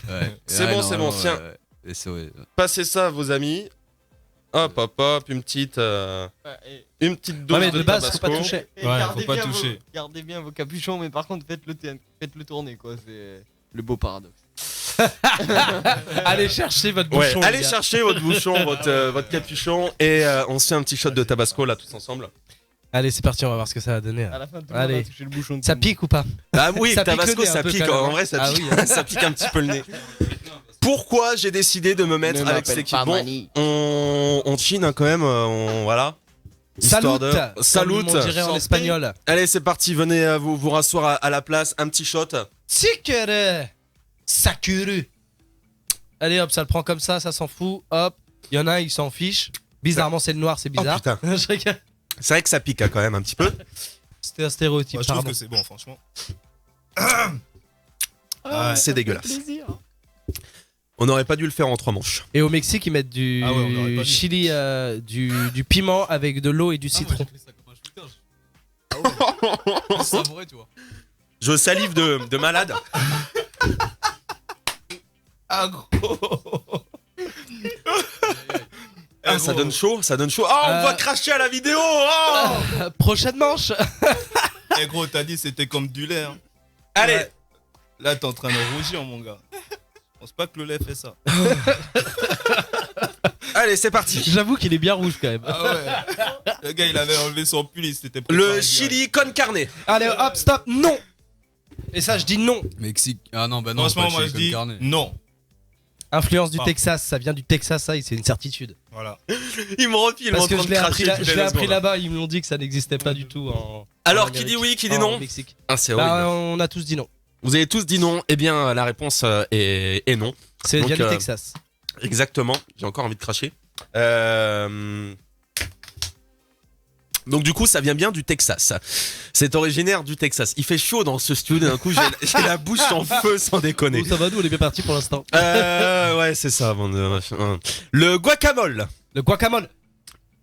Ouais. C'est bon, c'est bon, tiens. Et c'est, ouais. Passez ça à vos amis. Hop, une petite dose mais de base, Tabasco. faut pas toucher. Ouais, faut pas toucher. Gardez bien vos capuchons, mais par contre, faites-le tourner, quoi. C'est le beau paradoxe. Allez chercher votre Ouais, bouchon. allez les gars. chercher votre bouchon, votre capuchon, et on se fait un petit shot de Tabasco là tous ensemble. Allez, c'est parti, on va voir ce que ça va donner. À la fin, tout le monde Allez. va toucher le bouchon. de Ça tout le pique ou pas? Ah oui, Ça pique le Tabasco nez un ça peu, pique, quand même, en hein. vrai ça Ah pique, oui, hein. ça pique un petit peu le nez. Pourquoi j'ai décidé de me mettre Ne avec m'appelle cette équipe? pas Bon, Mani. on chine hein, quand même, voilà. Histoire Salut. de- Salut. On dirait en Santé. espagnol. Allez, c'est parti, venez vous rasseoir à la place, un petit shot. Sikere. Sakuru. Allez hop, ça le prend comme ça s'en fout. Hop. Il y en a un, il s'en fiche. Bizarrement, c'est le noir, c'est bizarre. putain. Je rigole. C'est vrai que ça pique hein, quand même un petit peu. C'était un stéréotype, Moi, je trouve pardon. que c'est bon, franchement. C'est dégueulasse. On n'aurait pas dû le faire en 3 manches. Et au Mexique, ils mettent du Ah ouais, on aurait pas dû. chili, du piment avec de l'eau et du citron. C'est vrai, tu vois. Je salive de malade. Ah, gros. Ah, ça donne chaud, ça donne chaud. Ah, on va cracher à la vidéo. Oh Prochaine manche. Eh gros, t'as dit c'était comme du lait. Hein. Allez, Ouais. Là, t'es en train de rougir, mon gars. Je pense pas que le lait fait ça. allez, c'est parti. J'avoue qu'il est bien rouge quand même. Ah ouais. Le gars, il avait enlevé son pull, il s'était préparé Le direct. chili con carne. Allez hop, stop, non. Et ça, je dis non. Mexique. Ah non, bah non. Franchement, pas moi, je chili con dis carne. non. Influence du Ah. Texas, ça vient du Texas, ça, c'est une certitude. Voilà. Il me refile en Parce que train je de l'ai cracher appris, toutes je les l'ai 2 appris secondes. là-bas, ils m'ont dit que ça n'existait pas du tout en. Alors, en qui dit Amérique. oui, qui dit En non? Mexique. Ah, c'est horrible. Bah, on a tous dit non. Vous avez tous dit non. Eh bien, la réponse est non. C'est Donc, vient du Texas. Exactement. J'ai encore envie de cracher. Donc du coup, ça vient bien du Texas. C'est originaire du Texas. Il fait chaud dans ce studio. D'un coup, j'ai la bouche en feu, sans déconner. Oh, ça va, nous, on est bien parti pour l'instant. Ouais, c'est ça. Le guacamole. Le guacamole.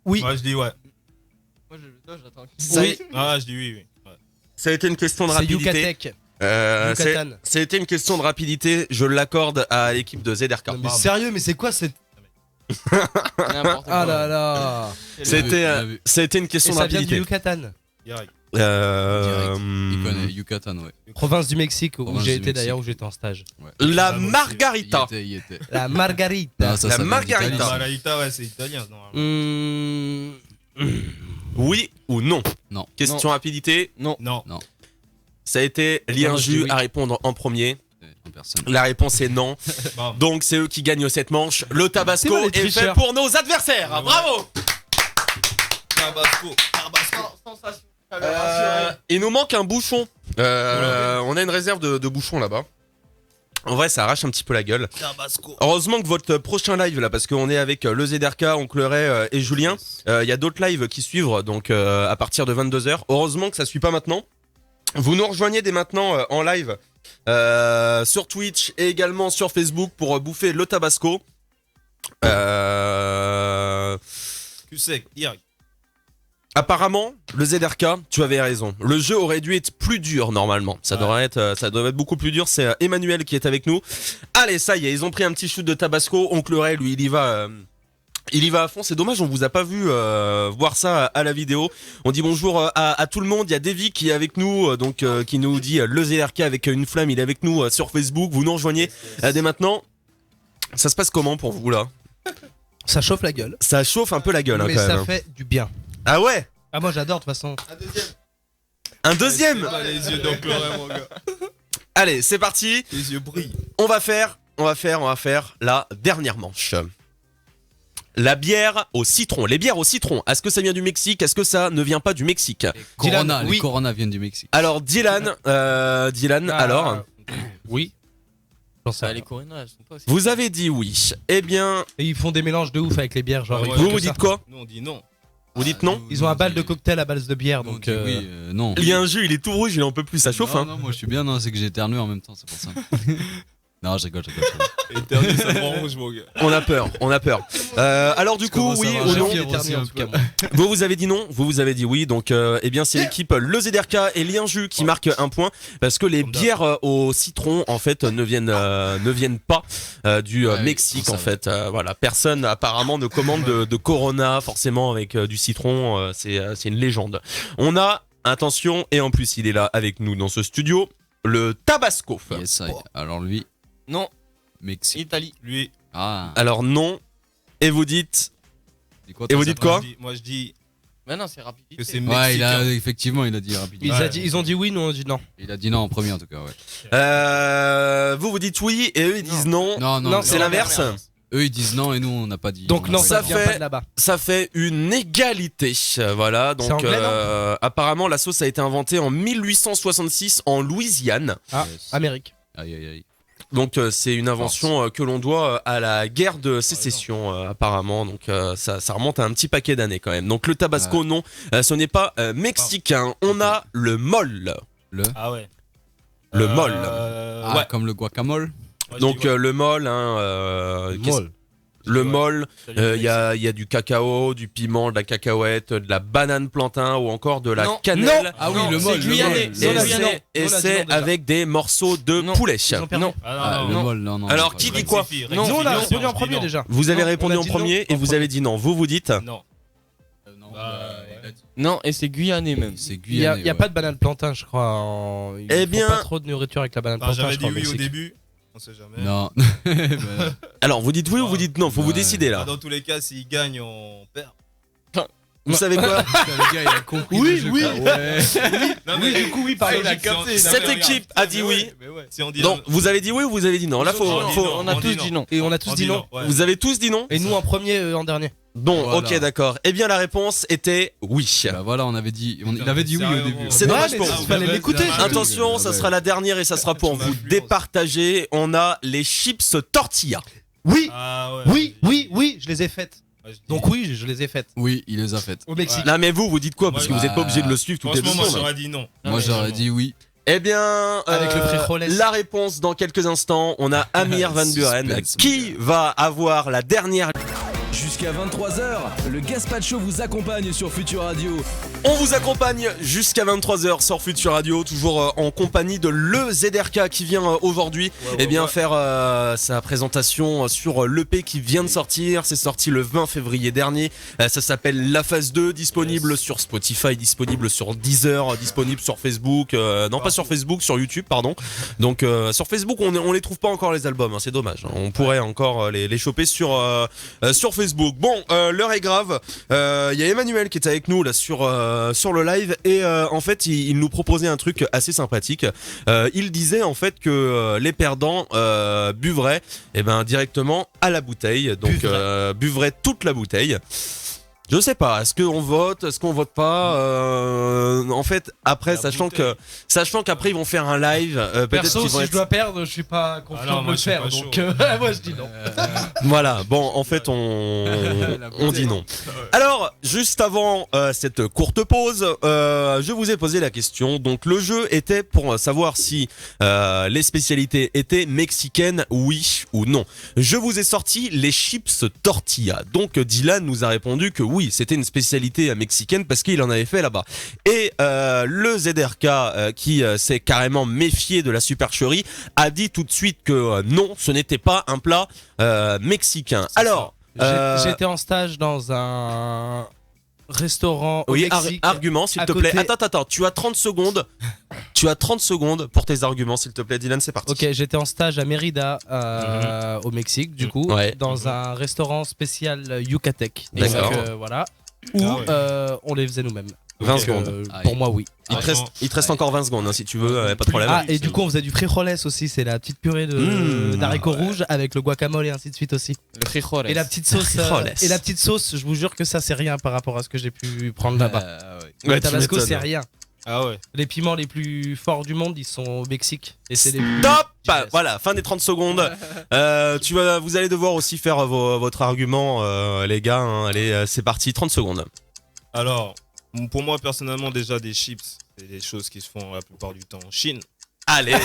Oui. Moi, je dis ouais. Moi, j'attends. Oui. Ah, je dis oui, oui. Ouais. Ça a été une question de C'est rapidité. Yucatec. C'est- Yucatan. C'était une question de rapidité. Je l'accorde à l'équipe de ZRK. Non, mais sérieux, mais c'est quoi cette. N'importe Ah quoi. là là. C'était une Et question de ça vient du rapidité. Yucatan. Direct. Il connaît Yucatan, ouais. Province du Mexique, où Province j'ai du été Mexique. d'ailleurs, où j'étais en stage. Ouais. La Ah, moi aussi. margarita. Il était. La margarita. Ah, ça La vient margarita. d'Italie, ça. Margarita, ouais, c'est italien. normalement. Oui ou non? Non. Question rapidité. Non. Ça a été Non, je dis l'IRJU oui. à répondre en premier. En personne. La réponse est non. Bam. Donc c'est eux qui gagnent cette manche. Le C'est Tabasco moi, les est fait tricheurs. pour nos adversaires. Ouais. Bravo. Tabasco. Sensation. Il nous manque un bouchon. On a une réserve de bouchons là-bas. En vrai, ça arrache un petit peu la gueule. Tabasco. Heureusement que votre prochain live là, parce qu'on est avec le ZRK, Oncle Ray et Julien. Il y a d'autres lives qui suivent, donc à partir de 22h. Heureusement que ça suit pas maintenant. Vous nous rejoignez dès maintenant en live sur Twitch et également sur Facebook pour bouffer le Tabasco. Cul sec, direct. Apparemment, le ZRK, tu avais raison. Le jeu aurait dû être plus dur normalement. Ça devrait être beaucoup plus dur. C'est Emmanuel qui est avec nous. Allez, ça y est, ils ont pris un petit shoot de Tabasco. Oncle Ray, lui, il y va à fond. C'est dommage, on vous a pas vu voir ça à la vidéo. On dit bonjour à tout le monde. Il y a Davy qui est avec nous, qui nous dit le ZRK avec une flamme. Il est avec nous sur Facebook. Vous nous rejoignez dès maintenant. Ça se passe comment pour vous là? Ça chauffe la gueule. Ça chauffe un peu la gueule, hein, Mais quand ça même. fait du bien. Ah ouais? Ah, moi j'adore de toute façon. Un deuxième? C'est pas les yeux d'Oncle Ray, mon gars. Allez, c'est parti. Les yeux brillent. On va faire la dernière manche. La bière au citron. Les bières au citron. Est-ce que ça vient du Mexique? Est-ce que ça ne vient pas du Mexique? Corona, Dylan, les oui. Corona viennent du Mexique. Alors Dylan, alors, Oui. J'en sais Ça, rien. les Coréens, elles sont pas aussi. vous avez dit oui. Eh bien, Et ils font des mélanges de ouf avec les bières. Genre, Ouais, ils ouais. font vous que ça. dites quoi? Nous, on dit non. Vous dites non? Ils ont un bal de cocktail à base de bière. Nous, on Donc, dit oui, non. Il y a un jus, il est tout rouge, il en peut plus, ça chauffe. Non, hein. non, moi je suis bien, non, c'est que j'ai éternué en même temps, c'est pour ça. Non, je rigole. Éternel, ça me rend rouge, mon gars. On a peur. Alors du coup, oui ou non vous avez dit non, vous avez dit oui. Donc, eh bien, c'est l'équipe Le ZRK et Lienjus qui marquent un point parce que les bières au citron, en fait, ne viennent pas du Mexique, en fait. Voilà, personne apparemment ne commande de Corona forcément avec du citron. C'est une légende. On a, attention, et en plus, il est là avec nous dans ce studio, le Tabasco. Yes, alors lui, Non, Mexique. Italie. Lui. Ah. Alors non, et vous dites Moi, je dis Mais non, c'est rapidité. que c'est Ouais, mexicain. effectivement, il a dit rapidement. Ils ont dit oui, nous on dit non. Il a dit non en premier en tout cas, ouais. vous dites oui et eux ils disent non. Non, c'est l'inverse. Eux ils disent non et nous on n'a pas dit. Donc non, Ça ça vient fait- pas de là-bas. Ça fait une égalité. Voilà, donc C'est anglais, non apparemment la sauce a été inventée en 1866 en Louisiane. Ah, Amérique. Aïe. Donc c'est une invention que l'on doit à la guerre de sécession apparemment. Donc ça remonte à un petit paquet d'années quand même. Donc le Tabasco non, ce n'est pas mexicain. On a le mol. Ah ouais. Le mol. Ouais. Comme le guacamole. Moi, je Donc dis ouais. le mol, le mol, il y a du cacao, du piment, de la cacahuète, de la banane plantain ou encore de la Non. cannelle. Ah oui, Non, le mol. c'est guyanais. Et On a dit non. c'est- et On a dit c'est non déjà. avec des morceaux de Non. poulet. Ils ont perdu. Non. Ah, Le non. mol, non. Alors, non, qui pas dit vrai. quoi Rectifie, Nous on a rectifie. répondu en Je dis premier non. déjà. Vous avez Non, répondu on a en dit premier non et en vous premier. avez dit non. Vous dites Non. Non, il a dit. Non, et c'est guyanais même. c'est Il y a, Guyane. pas de banane plantain, je crois. Ils Eh font bien- pas trop de nourriture avec la banane Enfin, plantain. j'avais je dit crois, au oui au Mexique. début. On sait jamais. Non. Alors vous dites oui ou vous dites non. Faut vous Ouais. décider Ah, là. dans tous les cas, s'il gagne, on perd. Vous savez quoi? Le gars il a compris. Oui, le jeu, oui. quoi. Ouais. Non, Oui, du coup, oui, par Ah, logique. il a capté. Cette Non, mais équipe regarde. a dit Mais oui. ouais, mais ouais. Si on dit Donc vous avez dit oui ou vous avez dit non? Là faut. On a tous dit non. Et on a tous dit non. Ouais. Vous avez tous dit non? Et nous en premier, en dernier. Bon, Voilà. ok, d'accord. Eh bien la réponse était oui. Bah voilà, on avait dit. Il avait dit oui au début. C'est dommage Ouais, pour mais vous. il fallait l'écouter. Attention, ça sera la dernière et ça sera pour vous départager. On a les chips tortilla. Oui, Ah ouais. oui, je les ai faites. Ouais, je dis- Donc oui, je les ai faites. Oui, il les a faites. Au Mexique. Là, mais vous dites quoi? Parce que Moi, vous n'êtes pas obligé de le suivre toutes les deux Franchement, moi, secondes. j'aurais dit non. Moi j'aurais dit oui. Eh bien, Avec le frijoles. la réponse dans quelques instants. On a Amir Van Buren Suspense, qui va avoir la dernière. Jusqu'à 23h, le Gaspacho vous accompagne sur Future Radio. On vous accompagne jusqu'à 23h sur Future Radio, toujours en compagnie de le ZRK qui vient aujourd'hui faire sa présentation sur l'EP qui vient de sortir. C'est sorti le 20 février dernier. Ça s'appelle La Phase 2, disponible sur Spotify, disponible sur Deezer, disponible sur Facebook. Non, pas sur Facebook, sur YouTube, pardon. Donc sur Facebook, on les trouve pas encore les albums, hein, c'est dommage. Hein. On pourrait encore les choper sur Facebook. Bon, l'heure est grave. Il y a Emmanuel qui est avec nous là sur le live et en fait il nous proposait un truc assez sympathique. Il disait en fait que les perdants buvraient directement à la bouteille, donc buvraient toute la bouteille. Je sais pas, est-ce qu'on vote, est-ce qu'on vote pas en fait, après, sachant qu'après ils vont faire un live, peut-être Perso, qu'ils vont si être... je dois perdre, je suis pas confiant non, de moi, le je suis faire. pas Donc chaud. moi je dis non. Voilà, bon, en fait, on dit non. Alors, juste avant cette courte pause, je vous ai posé la question. Donc, le jeu était pour savoir si les spécialités étaient mexicaines, oui ou non. Je vous ai sorti les chips tortilla. Donc, Dylan nous a répondu que oui, c'était une spécialité mexicaine parce qu'il en avait fait là-bas. Et le ZRK, qui s'est carrément méfié de la supercherie, a dit tout de suite que non, ce n'était pas un plat mexicain. Alors, J'étais en stage dans un restaurant au oui, Mexique. argument s'il à te plaît. côté- Attends, tu as 30 secondes. Tu as 30 secondes pour tes arguments s'il te plaît, Dylan, c'est parti. Ok, j'étais en stage à Mérida, au Mexique, du coup, Ouais. dans un restaurant spécial Yucatec. D'accord. Donc, voilà. Où Ah ouais. on les faisait nous-mêmes. 20 Donc, secondes. pour moi, oui. Il te reste encore 20 secondes hein, si tu veux, pas de problème. Ah, et du coup, on faisait du frijoles aussi, c'est la petite purée d'haricots rouges avec le guacamole et ainsi de suite aussi. Le frijoles. Et la petite sauce, je vous jure que ça, c'est rien par rapport à ce que j'ai pu prendre là-bas. Ouais, Le Tabasco, tu c'est m'étonnes. rien. Ah ouais. Les piments les plus forts du monde, ils sont au Mexique. Et c'est les plus... Stop. Yes. Voilà, fin des 30 secondes. Vous allez devoir aussi faire votre argument, les gars. Hein. Allez, c'est parti, 30 secondes. Alors, pour moi, personnellement, déjà, des chips, c'est des choses qui se font la plupart du temps en Chine. Allez,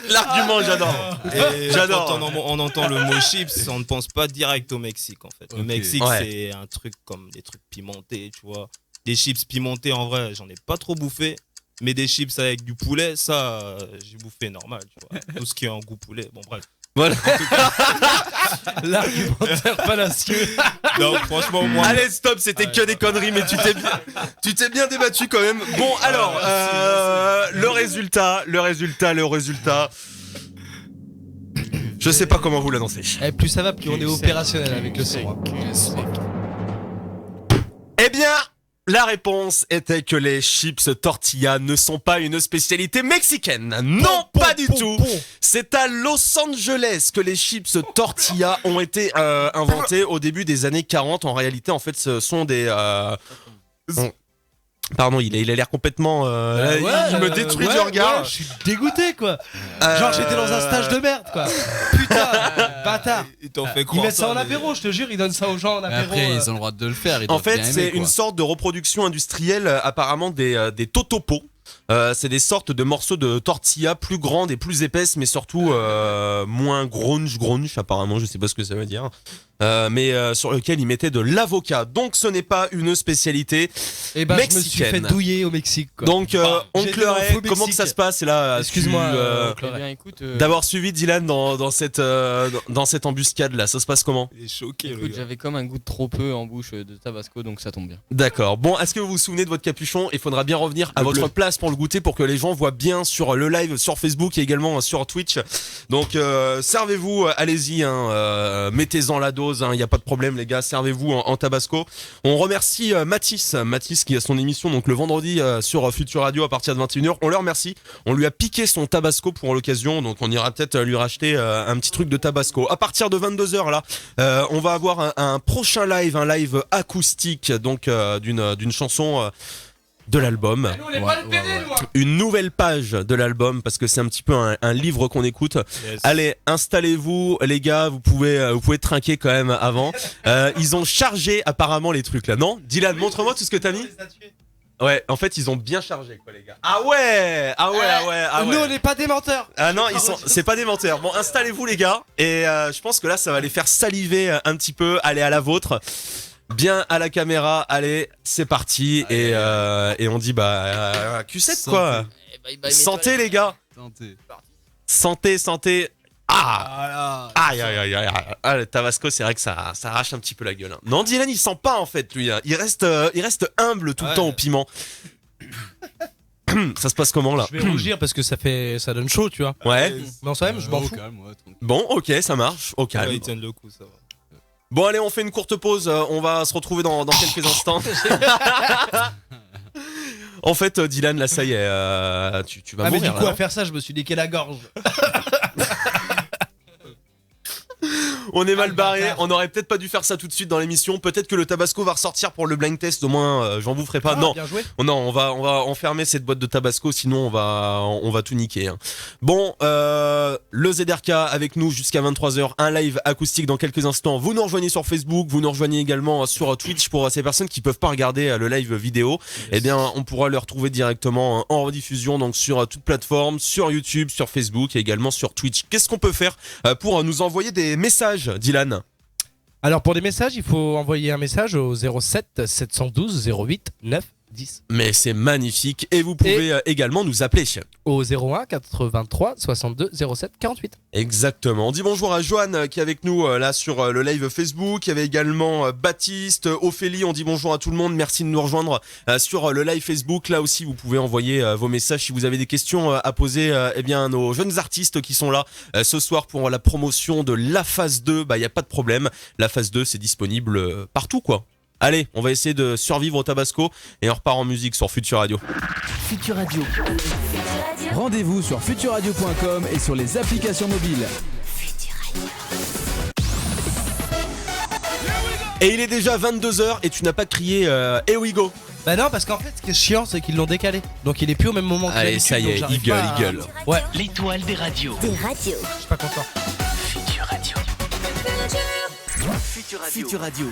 l'argument, j'adore. Et J'adore. Quand on entend le mot chips, on ne pense pas direct au Mexique en fait. Le Mexique, c'est un truc comme des trucs pimentés, tu vois. Des chips pimentés, en vrai, j'en ai pas trop bouffé. Mais des chips avec du poulet, ça, j'ai bouffé normal, tu vois. Tout ce qui est en goût poulet, bon bref. Voilà. L'argumentaire fallacieux. Non, franchement, moi. Allez, stop, c'était que des conneries, mais tu t'es bien débattu quand même. Bon, alors, le résultat. Je sais pas comment vous l'annoncez. Et plus ça va, plus on est opérationnel avec le son. Eh bien, la réponse était que les chips tortilla ne sont pas une spécialité mexicaine. Non, pas du tout. C'est à Los Angeles que les chips tortilla ont été inventés au début des années 40. En réalité, en fait, ce sont des... Pardon, il a l'air complètement... il me détruit du regard. Ouais, je suis dégoûté, quoi. Genre, j'étais dans un stage de merde, quoi. Putain, bâtard. Ils t'ont fait croire Ils mettent ça en apéro, je te jure, ils donnent ça aux gens en apéro. Après, ils ont le droit de le faire. En fait, c'est une sorte de reproduction industrielle apparemment des totopos. C'est des sortes de morceaux de tortilla plus grandes et plus épaisses, mais surtout moins grunge apparemment, je sais pas ce que ça veut dire. Mais sur lequel ils mettaient de l'avocat. Donc ce n'est pas une spécialité mexicaine. Je me suis fait douiller au Mexique, quoi. Donc Oncle Ray, comment que ça se passe là? Excuse-moi, d'avoir suivi Dylan dans cette embuscade là, ça se passe comment? Il est choqué. Écoute, j'avais comme un goût de trop peu en bouche de Tabasco, donc ça tombe bien. D'accord. Bon, est-ce que vous vous souvenez de votre capuchon? Il faudra bien revenir à votre place pour le goûter, pour que les gens voient bien sur le live sur Facebook et également sur Twitch. Donc servez-vous, allez-y, mettez-en la dose. Il n'y a pas de problème les gars, servez-vous en Tabasco. On remercie Mathis qui a son émission donc le vendredi sur Future Radio à partir de 21h. On le remercie, on lui a piqué son Tabasco pour l'occasion, donc on ira peut-être lui racheter un petit truc de Tabasco. À partir de 22h là, on va avoir un prochain live, un live acoustique donc d'une chanson de l'album. Une nouvelle page de l'album parce que c'est un petit peu un livre qu'on écoute. Yes. Allez, installez-vous les gars, vous pouvez trinquer quand même avant. Ils ont chargé apparemment les trucs là, non? Dylan, montre-moi tout ce que t'as mis. Ouais, en fait, ils ont bien chargé quoi les gars. Ah ouais. Nous on n'est pas des menteurs. Ah non, c'est pas des menteurs. Bon, installez-vous les gars et je pense que là ça va les faire saliver un petit peu. Allez à la vôtre. Bien à la caméra, allez, c'est parti. Et on dit Q7 quoi. Santé les gars. Santé. Aïe. Le Tabasco, c'est vrai que ça arrache un petit peu la gueule. Non, Dylan, il sent pas en fait lui. Il reste humble tout le temps au piment. Ça se passe comment là? Je vais rougir parce que ça donne chaud, tu vois. Ouais. Mais en soi même, je m'en fous. Bon, ok, ça marche. Au calme. Ils tiennent le coup, ça va. Bon allez, on fait une courte pause, on va se retrouver dans quelques instants. En fait, Dylan, là ça y est, tu vas mourir. Mais du coup, à faire ça, je me suis niqué la gorge. On est mal barré, on aurait peut-être pas dû faire ça tout de suite dans l'émission. Peut-être que le Tabasco va ressortir pour le blind test, au moins j'en vous ferai pas. Non, on va enfermer cette boîte de Tabasco, sinon on va tout niquer. Hein. Bon, le ZRK avec nous jusqu'à 23h, un live acoustique dans quelques instants. Vous nous rejoignez sur Facebook, vous nous rejoignez également sur Twitch pour ces personnes qui peuvent pas regarder le live vidéo. Yes. Eh bien, on pourra le retrouver directement en rediffusion donc sur toute plateforme, sur YouTube, sur Facebook et également sur Twitch. Qu'est-ce qu'on peut faire pour nous envoyer des messages, Dylan? Alors pour des messages, il faut envoyer un message au 07 712 08 9 10. Mais c'est magnifique et vous pouvez également nous appeler au 01 83 62 07 48. Exactement. On dit bonjour à Joanne qui est avec nous là sur le live Facebook. Il y avait également Baptiste, Ophélie. On dit bonjour à tout le monde. Merci de nous rejoindre sur le live Facebook. Là aussi, vous pouvez envoyer vos messages si vous avez des questions à poser à nos jeunes artistes qui sont là ce soir pour la promotion de la phase 2. Il n'y a pas de problème. La phase 2, c'est disponible partout quoi. Allez, on va essayer de survivre au Tabasco et on repart en musique sur Future Radio. Future Radio. Rendez-vous sur futureradio.com et sur les applications mobiles. Et il est déjà 22h et tu n'as pas crié Here we go. Bah non, parce qu'en fait, ce qui est chiant, c'est qu'ils l'ont décalé. Donc il est plus au même moment que d'habitude. Allez, ça y est, il gueule. Ouais. L'étoile des radios. Des radios. Je suis pas content. Future Radio. Future Radio.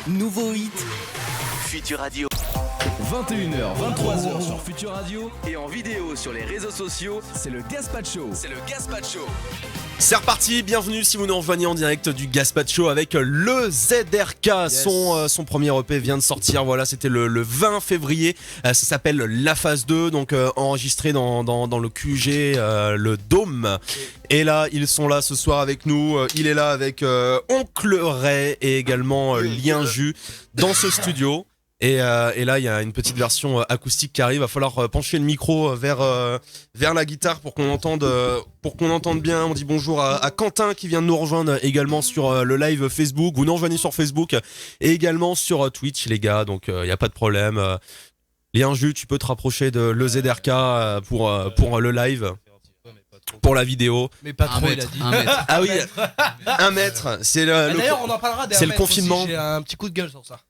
Nouveau hit. Future Radio. 21h, 23h sur Future Radio et en vidéo sur les réseaux sociaux, c'est le Gaspacho. C'est reparti, bienvenue si vous nous rejoignez en direct du Gaspacho avec le ZRK. Yes. Son premier EP vient de sortir, voilà, c'était le 20 février. Ça s'appelle La Phase 2, donc enregistré dans le QG, le Dôme. Et là, ils sont là ce soir avec nous. Il est là avec Oncle Ray et également Lien Jus dans ce studio. Et là, il y a une petite version acoustique qui arrive. Il va falloir pencher le micro vers la guitare pour qu'on entende bien. On dit bonjour à Quentin qui vient de nous rejoindre également sur le live Facebook. Vous nous rejoignez sur Facebook et également sur Twitch, les gars. Donc, il n'y a pas de problème. Lien Jus, tu peux te rapprocher de l'EZRK pour le live. Pour la vidéo. Mais pas trop, il a dit. 1 mètre. Ah oui, 1 mètre. C'est d'ailleurs, on en parlera des c'est le confinement. Aussi, j'ai un petit coup de gueule sur ça.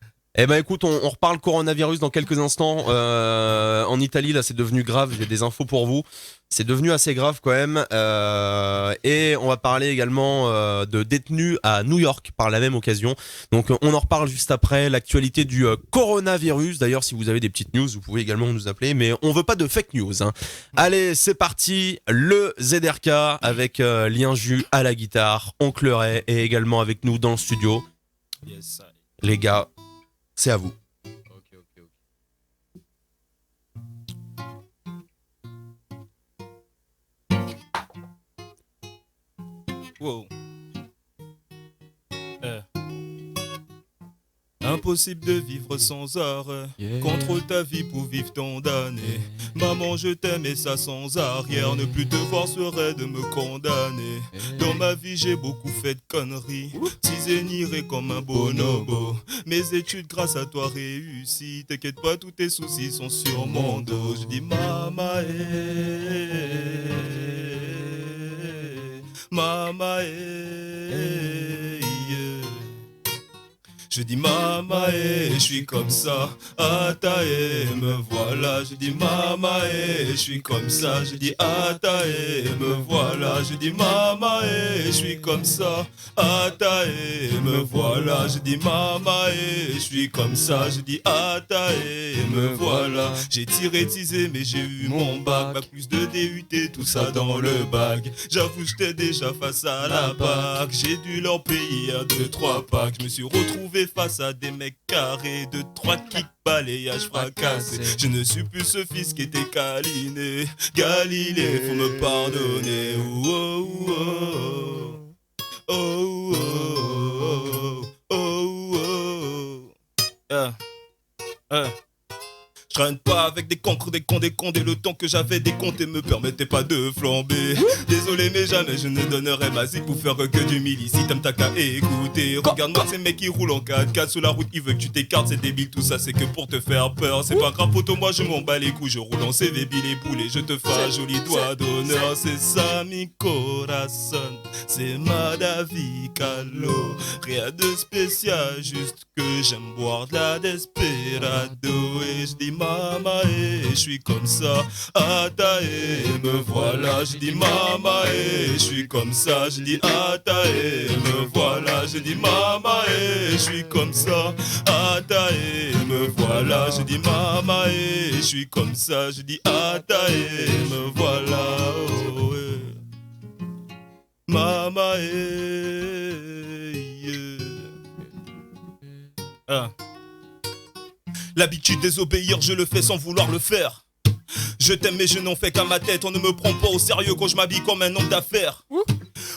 Eh ben écoute, on reparle coronavirus dans quelques instants. En Italie, là, c'est devenu grave. J'ai des infos pour vous. C'est devenu assez grave quand même. Et on va parler également de détenus à New York par la même occasion. Donc on en reparle juste après. L'actualité du coronavirus. D'ailleurs, si vous avez des petites news, vous pouvez également nous appeler. Mais on veut pas de fake news. Hein. Allez, c'est parti. Le ZRK avec Lien Jus à la guitare, Oncle Ray et également avec nous dans le studio. Yes, les gars. C'est à vous. Wow. Impossible de vivre sans arrêt. Contrôle ta vie pour vivre ton damné. Maman, je t'aime et ça sans arrière. Ne plus te voir serait de me condamner. Dans ma vie, j'ai beaucoup fait de conneries. Tiséniré comme un bonobo. Mes études, grâce à toi, réussies. T'inquiète pas, tous tes soucis sont sur mon dos. Je dis mama mama je dis mama je suis comme ça, Ata me voilà. Je dis mama je suis comme ça. Je dis Ata me voilà. Je dis mama je suis comme ça, Ata me voilà. Je dis mama je suis comme ça. Je dis Ata me voilà. J'ai tiré tisé mais j'ai eu mon bac. Pas plus de DUT, tout ça dans le bac. J'avoue j'étais déjà face à la bac. J'ai dû leur payer 1, 2, 3 packs. Je me suis retrouvé face à des mecs carrés, 2, 3 kicks, balayage fracassé. Je ne suis plus ce fils qui était câliné. Galilée, faut me pardonner. Oh, oh, oh, oh, oh, oh. Je traîne pas avec des cancres, des condés. Le temps que j'avais décompté me permettait pas de flamber. Désolé mais jamais je ne donnerai ma zik pour faire que du millicite. T'as qu'à écouter. Regarde-moi ces mecs qui roulent en 4x4 sur la route, ils veulent que tu t'écartes. C'est débile tout ça, c'est que pour te faire peur. C'est pas grave poto, moi je m'en bats les couilles. Je roule en CV, les poules et je te fais un joli doigt d'honneur. C'est ça mi corazon, c'est ma Davi Calo. Rien de spécial, juste que j'aime boire de la Desperado. Et je dis mama je suis comme ça, Ata me voilà. Je dis mama je suis comme ça. Je dis Ata me voilà. Je dis mama je suis comme ça, Ata me voilà. Je dis mama je suis comme ça. Je dis Ata me voilà. Oh, mama L'habitude désobéir, je le fais sans vouloir le faire. Je t'aime mais je n'en fais qu'à ma tête. On ne me prend pas au sérieux quand je m'habille comme un homme d'affaires.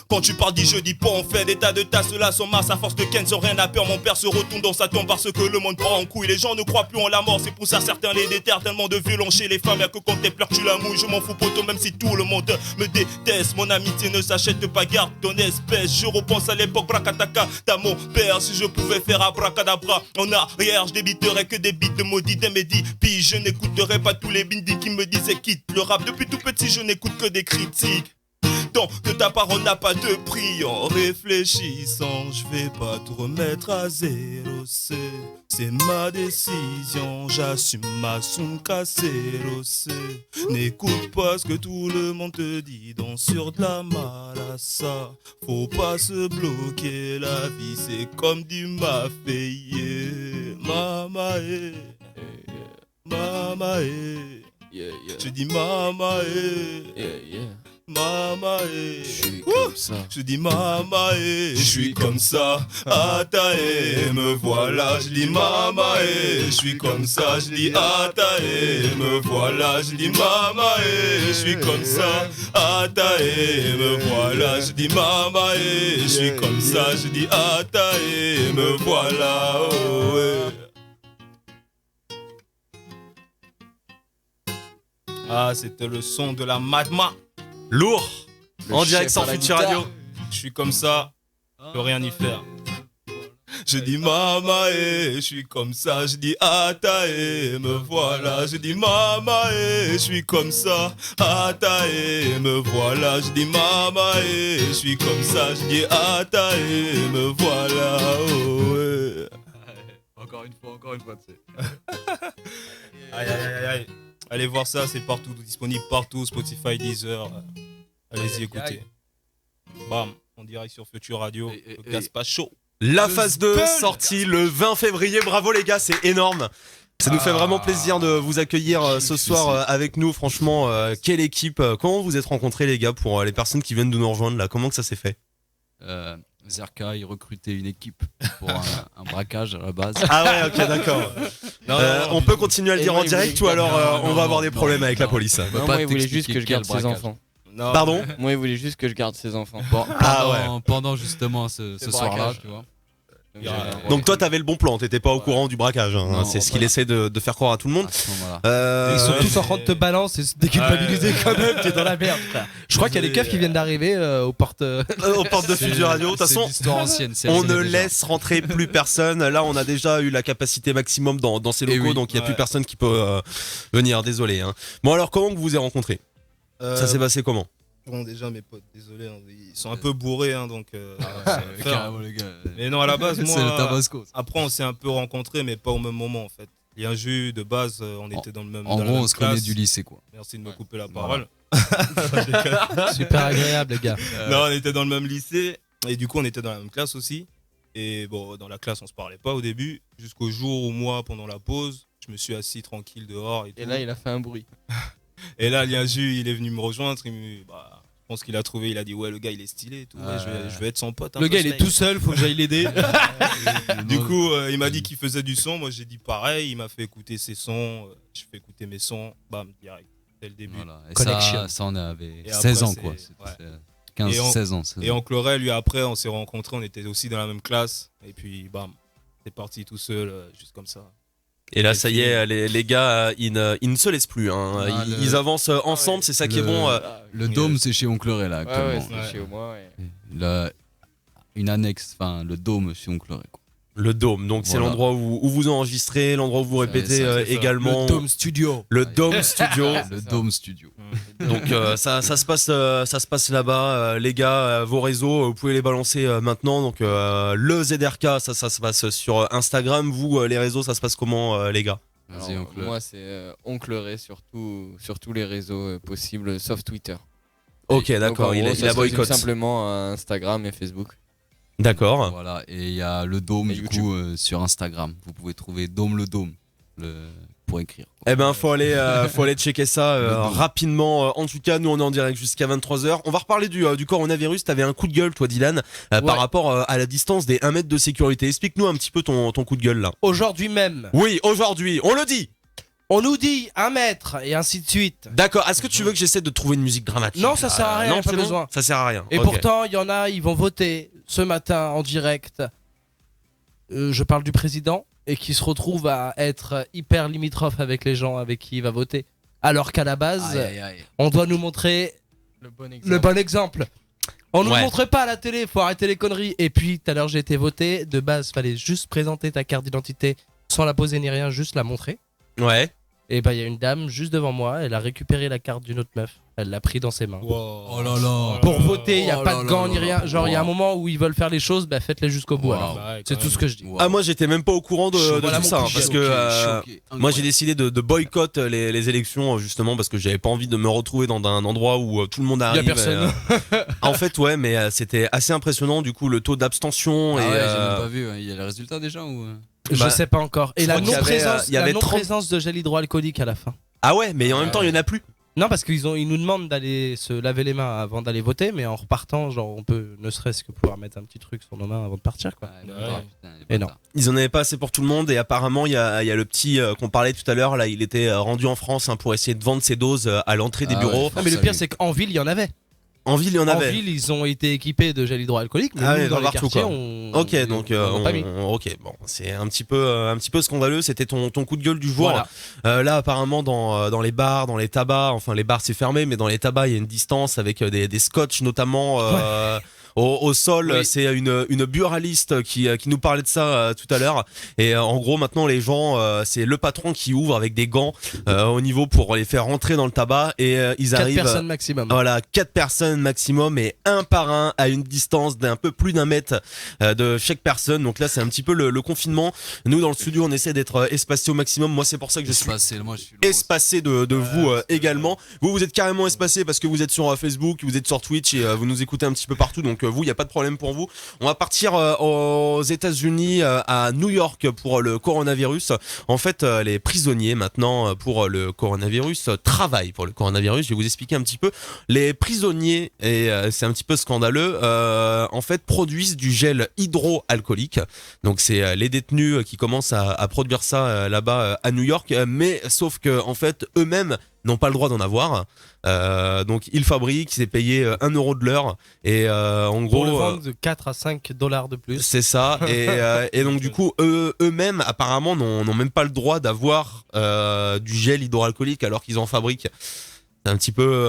Quand tu parles je dis pas, on fait des tas de tasses là sans masse à force de ken sans rien à peur. Mon père se retourne dans sa tombe parce que le monde prend en couille. Les gens ne croient plus en la mort, c'est pour ça certains les déterrent. Tellement de violence chez les femmes, y'a que quand t'es pleures tu la mouilles. Je m'en fous poto même si tout le monde me déteste. Mon amitié ne s'achète pas, garde ton espèce. Je repense à l'époque bracataka, t'as mon père. Si je pouvais faire abracadabra en arrière, je débiterais que des beats de maudits des médis. Puis je n'écouterais pas tous les bindis qui me disaient quitte le rap. Depuis tout petit je n'écoute que des critiques. Tant que ta parole n'a pas de prix. En réfléchissant, je vais pas tout remettre à zéro. C'est ma décision, j'assume ma son cassero. N'écoute pas ce que tout le monde te dit, danse sur de la malassa. Faut pas se bloquer, la vie c'est comme du maféier. Mama Mama, je dis mama, mama, je suis comme ça. Je dis mama, je suis comme ça. Ata, me voilà. Je dis mama, je suis comme ça. Je dis ata, me voilà. Je dis mama, je suis comme ça. Ata, me voilà. Je dis mama, je suis comme ça. Je dis ata, me voilà. Oh, ouais. Ah, c'était le son de la Magma. Lourd. En direct sur Futur Radio. Je suis comme ça, je peux rien y faire. Je dis mama je suis comme ça. Je dis ata me voilà. Je dis mama je suis comme ça. Ata me voilà. Je dis mama je suis comme ça. Je dis ata me voilà. Oh, ouais. Encore une fois, tu sais. Aïe, aïe, aïe. Allez voir ça, c'est partout, disponible partout, Spotify, Deezer. Allez-y, écoutez. Bam, en direct sur Futur Radio, le Gaspacho. La phase 2 sortie le 20 février. Bravo les gars, c'est énorme. Ça nous fait vraiment plaisir de vous accueillir ce soir avec nous. Franchement, quelle équipe. Comment vous êtes rencontrés les gars, pour les personnes qui viennent de nous rejoindre là? Comment que ça s'est fait? Zerka, il recrutait une équipe pour un braquage à la base. Ah ouais, ok, d'accord. On peut continuer à le dire en direct ou alors on va avoir des problèmes avec la police. Moi, il voulait juste que je garde ses enfants. Non. Pardon? Moi, il voulait juste que je garde ses enfants. Pendant justement ce soir-là, tu vois. Donc toi t'avais le bon plan, t'étais pas au courant du braquage, hein. Non, c'est ce qu'il essaie de faire croire à tout le monde. Ils sont tous en train de te balancer et se déculpabiliser quand même, t'es dans la merde frère. Je crois qu'il y a des keufs qui viennent d'arriver aux portes de Futur Radio. De toute façon, on ne laisse rentrer plus personne. Là on a déjà eu la capacité maximum dans ces locaux, donc il n'y a plus personne qui peut venir, désolé, hein. Bon alors comment vous vous êtes rencontrés? Ça s'est passé comment? Bon, déjà, mes potes, désolé, hein, ils sont un peu bourrés, hein, donc. Carrément, les gars. Mais non, à la base, moi. C'est le tabasco. Après, on s'est un peu rencontrés, mais pas au même moment, en fait. Il y a un jus de base, on était dans le même. En gros, on se connaît du lycée, quoi. Merci de me couper la parole. Super agréable, les gars. Non, on était dans le même lycée, et du coup, on était dans la même classe aussi. Et bon, dans la classe, on se parlait pas au début, jusqu'au jour où moi, pendant la pause, je me suis assis tranquille dehors. Et là, il a fait un bruit. Et là, Lienju, il est venu me rejoindre. Je pense qu'il a trouvé, il a dit ouais, le gars il est stylé et tout. Ouais, je vais être son pote. Le gars il est tout seul, faut que j'aille l'aider. Du coup, il m'a dit qu'il faisait du son. Moi j'ai dit pareil. Il m'a fait écouter ses sons. Je fais écouter mes sons. Bam, direct. Dès le début. Voilà. Et ça, on avait 16 ans quoi. 15-16 ans. Et Oncle Ray, lui après, on s'est rencontrés. On était aussi dans la même classe. Et puis bam, c'est parti tout seul, juste comme ça. Et là, ça y est, les gars, ils ne se laissent plus, hein. Ils avancent ensemble, c'est ça qui est bon. Le dôme, c'est chez Oncle Ray, là, actuellement. C'est chez moi, une annexe, enfin, le dôme chez Oncle Ray, quoi. Le dôme, donc c'est l'endroit où vous enregistrez, l'endroit où vous répétez également. Le Dôme Studio. Le Dôme Studio. Le Dôme Studio. Donc ça se passe là-bas, les gars, vos réseaux, vous pouvez les balancer maintenant. Donc le ZRK, ça se passe sur Instagram. Vous, les réseaux, ça se passe comment, les gars? Alors, moi, c'est Oncle Ray sur tous les réseaux possibles, sauf Twitter. Ok, d'accord, il a boycott. Simplement Instagram et Facebook. D'accord. Voilà, et il y a le Dôme, du coup, sur Instagram. Vous pouvez trouver Dôme le Dôme pour écrire. Eh ben, faut aller checker ça rapidement. En tout cas, nous, on est en direct jusqu'à 23h. On va reparler du coronavirus. T'avais un coup de gueule, toi, Dylan, par rapport à la distance des 1 mètre de sécurité. Explique-nous un petit peu ton coup de gueule, là. Aujourd'hui même. Oui, aujourd'hui, on le dit. On nous dit 1 mètre et ainsi de suite. D'accord, est-ce que tu veux que j'essaie de trouver une musique dramatique? Non, ça sert à rien, non, pas besoin. Ça sert à rien. Et pourtant, il y en a, ils vont voter ce matin en direct. Je parle du président, et qui se retrouve à être hyper limitrophe avec les gens avec qui il va voter. Alors qu'à la base, on doit nous montrer le bon exemple. On nous montre pas à la télé, faut arrêter les conneries. Et puis, tout à l'heure, j'ai été voté. De base, fallait juste présenter ta carte d'identité sans la poser ni rien, juste la montrer. Ouais. Et bah, il y a une dame juste devant moi, elle a récupéré la carte d'une autre meuf. Elle l'a pris dans ses mains. Wow. Oh là là. Pour voter, il n'y a pas de gants ni rien. Genre, il y a un moment où ils veulent faire les choses, bah faites-les jusqu'au bout. Alors. C'est tout ce que je dis. Ah, moi, j'étais même pas au courant de tout ça. Parce que moi, j'ai décidé de boycotter les élections, justement, parce que j'avais pas envie de me retrouver dans un endroit où tout le monde arrive. Il y a personne. En fait, ouais, mais c'était assez impressionnant, du coup, le taux d'abstention. Ah ouais, j'ai même pas vu. Il y a les résultats déjà ou... Je sais pas encore. Et je la crois qu'il y avait, non-présence il y avait 30 non-présence de gel hydroalcoolique à la fin. Ah ouais, mais en même temps, il y en a plus. Non, parce qu'ils nous demandent d'aller se laver les mains avant d'aller voter, mais en repartant, genre, on peut ne serait-ce que pouvoir mettre un petit truc sur nos mains avant de partir, quoi. Et non. Ils en avaient pas assez pour tout le monde et apparemment il y a le petit qu'on parlait tout à l'heure là, il était rendu en France pour essayer de vendre ses doses à l'entrée des bureaux. Ouais, mais le pire c'est qu'en ville il y en avait. En ville, il y en avait. En ville, ils ont été équipés de gel hydroalcoolique, mais nous, dans les quartiers, Ok, donc ok, bon, c'est un petit peu scandaleux. C'était ton coup de gueule du jour. Voilà. Là, apparemment, dans les bars, dans les tabacs, enfin les bars c'est fermé, mais dans les tabacs, il y a une distance avec des scotch notamment. Au sol, oui. C'est une buraliste qui nous parlait de ça tout à l'heure. Et en gros, maintenant, les gens, c'est le patron qui ouvre avec des gants au niveau pour les faire rentrer dans le tabac. Et ils arrivent. 4 personnes maximum. Voilà, 4 personnes maximum et un par un à une distance d'un peu plus d'un mètre de chaque personne. Donc là, c'est un petit peu le confinement. Nous, dans le studio, on essaie d'être espacé au maximum. Moi, c'est pour ça que je suis espacé de vous également. Vous êtes carrément espacé parce que vous êtes sur Facebook, vous êtes sur Twitch et vous nous écoutez un petit peu partout. Donc vous, il n'y a pas de problème pour vous. On va partir aux États-Unis, à New York pour le coronavirus. En fait, les prisonniers maintenant pour le coronavirus travaillent pour le coronavirus. Je vais vous expliquer un petit peu. Les prisonniers, et c'est un petit peu scandaleux, en fait produisent du gel hydroalcoolique. Donc c'est les détenus qui commencent à produire ça là-bas à New York. Mais sauf que en fait eux-mêmes n'ont pas le droit d'en avoir. Donc ils fabriquent, c'est payé 1 euro de l'heure et en gros pour le vendre de 4 à 5 dollars de plus. C'est ça et donc du coup eux-mêmes apparemment n'ont même pas le droit d'avoir du gel hydroalcoolique alors qu'ils en fabriquent. C'est un petit peu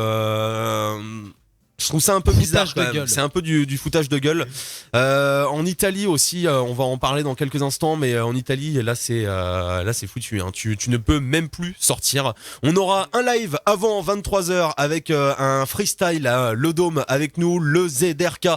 je trouve ça un peu bizarre quand même. C'est un peu du foutage de gueule. En Italie aussi, on va en parler dans quelques instants, mais en Italie, là c'est foutu. Hein. Tu ne peux même plus sortir. On aura un live avant 23h avec un freestyle, le Dôme avec nous, le ZRK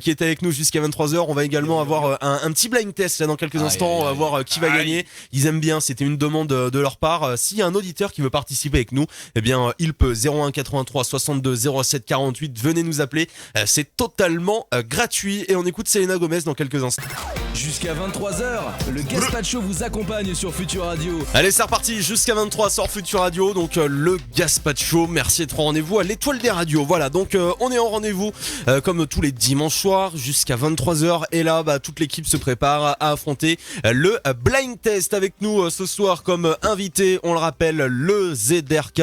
qui est avec nous jusqu'à 23h. On va également avoir un petit blind test là dans quelques instants. On va voir qui va gagner. Ils aiment bien, c'était une demande de leur part. S'il y a un auditeur qui veut participer avec nous, eh bien il peut 01 83 62 07 48. Venez nous appeler, c'est totalement gratuit et on écoute Selena Gomez dans quelques instants. Jusqu'à 23h, le Gaspacho vous accompagne sur Futur Radio. Allez, c'est reparti, jusqu'à 23 sur Futur Radio, donc le Gaspacho, merci d'être en rendez-vous à l'étoile des radios. Voilà, donc on est en rendez-vous comme tous les dimanches soirs jusqu'à 23h et là, toute l'équipe se prépare à affronter le blind test avec nous ce soir comme invité, on le rappelle, le ZRK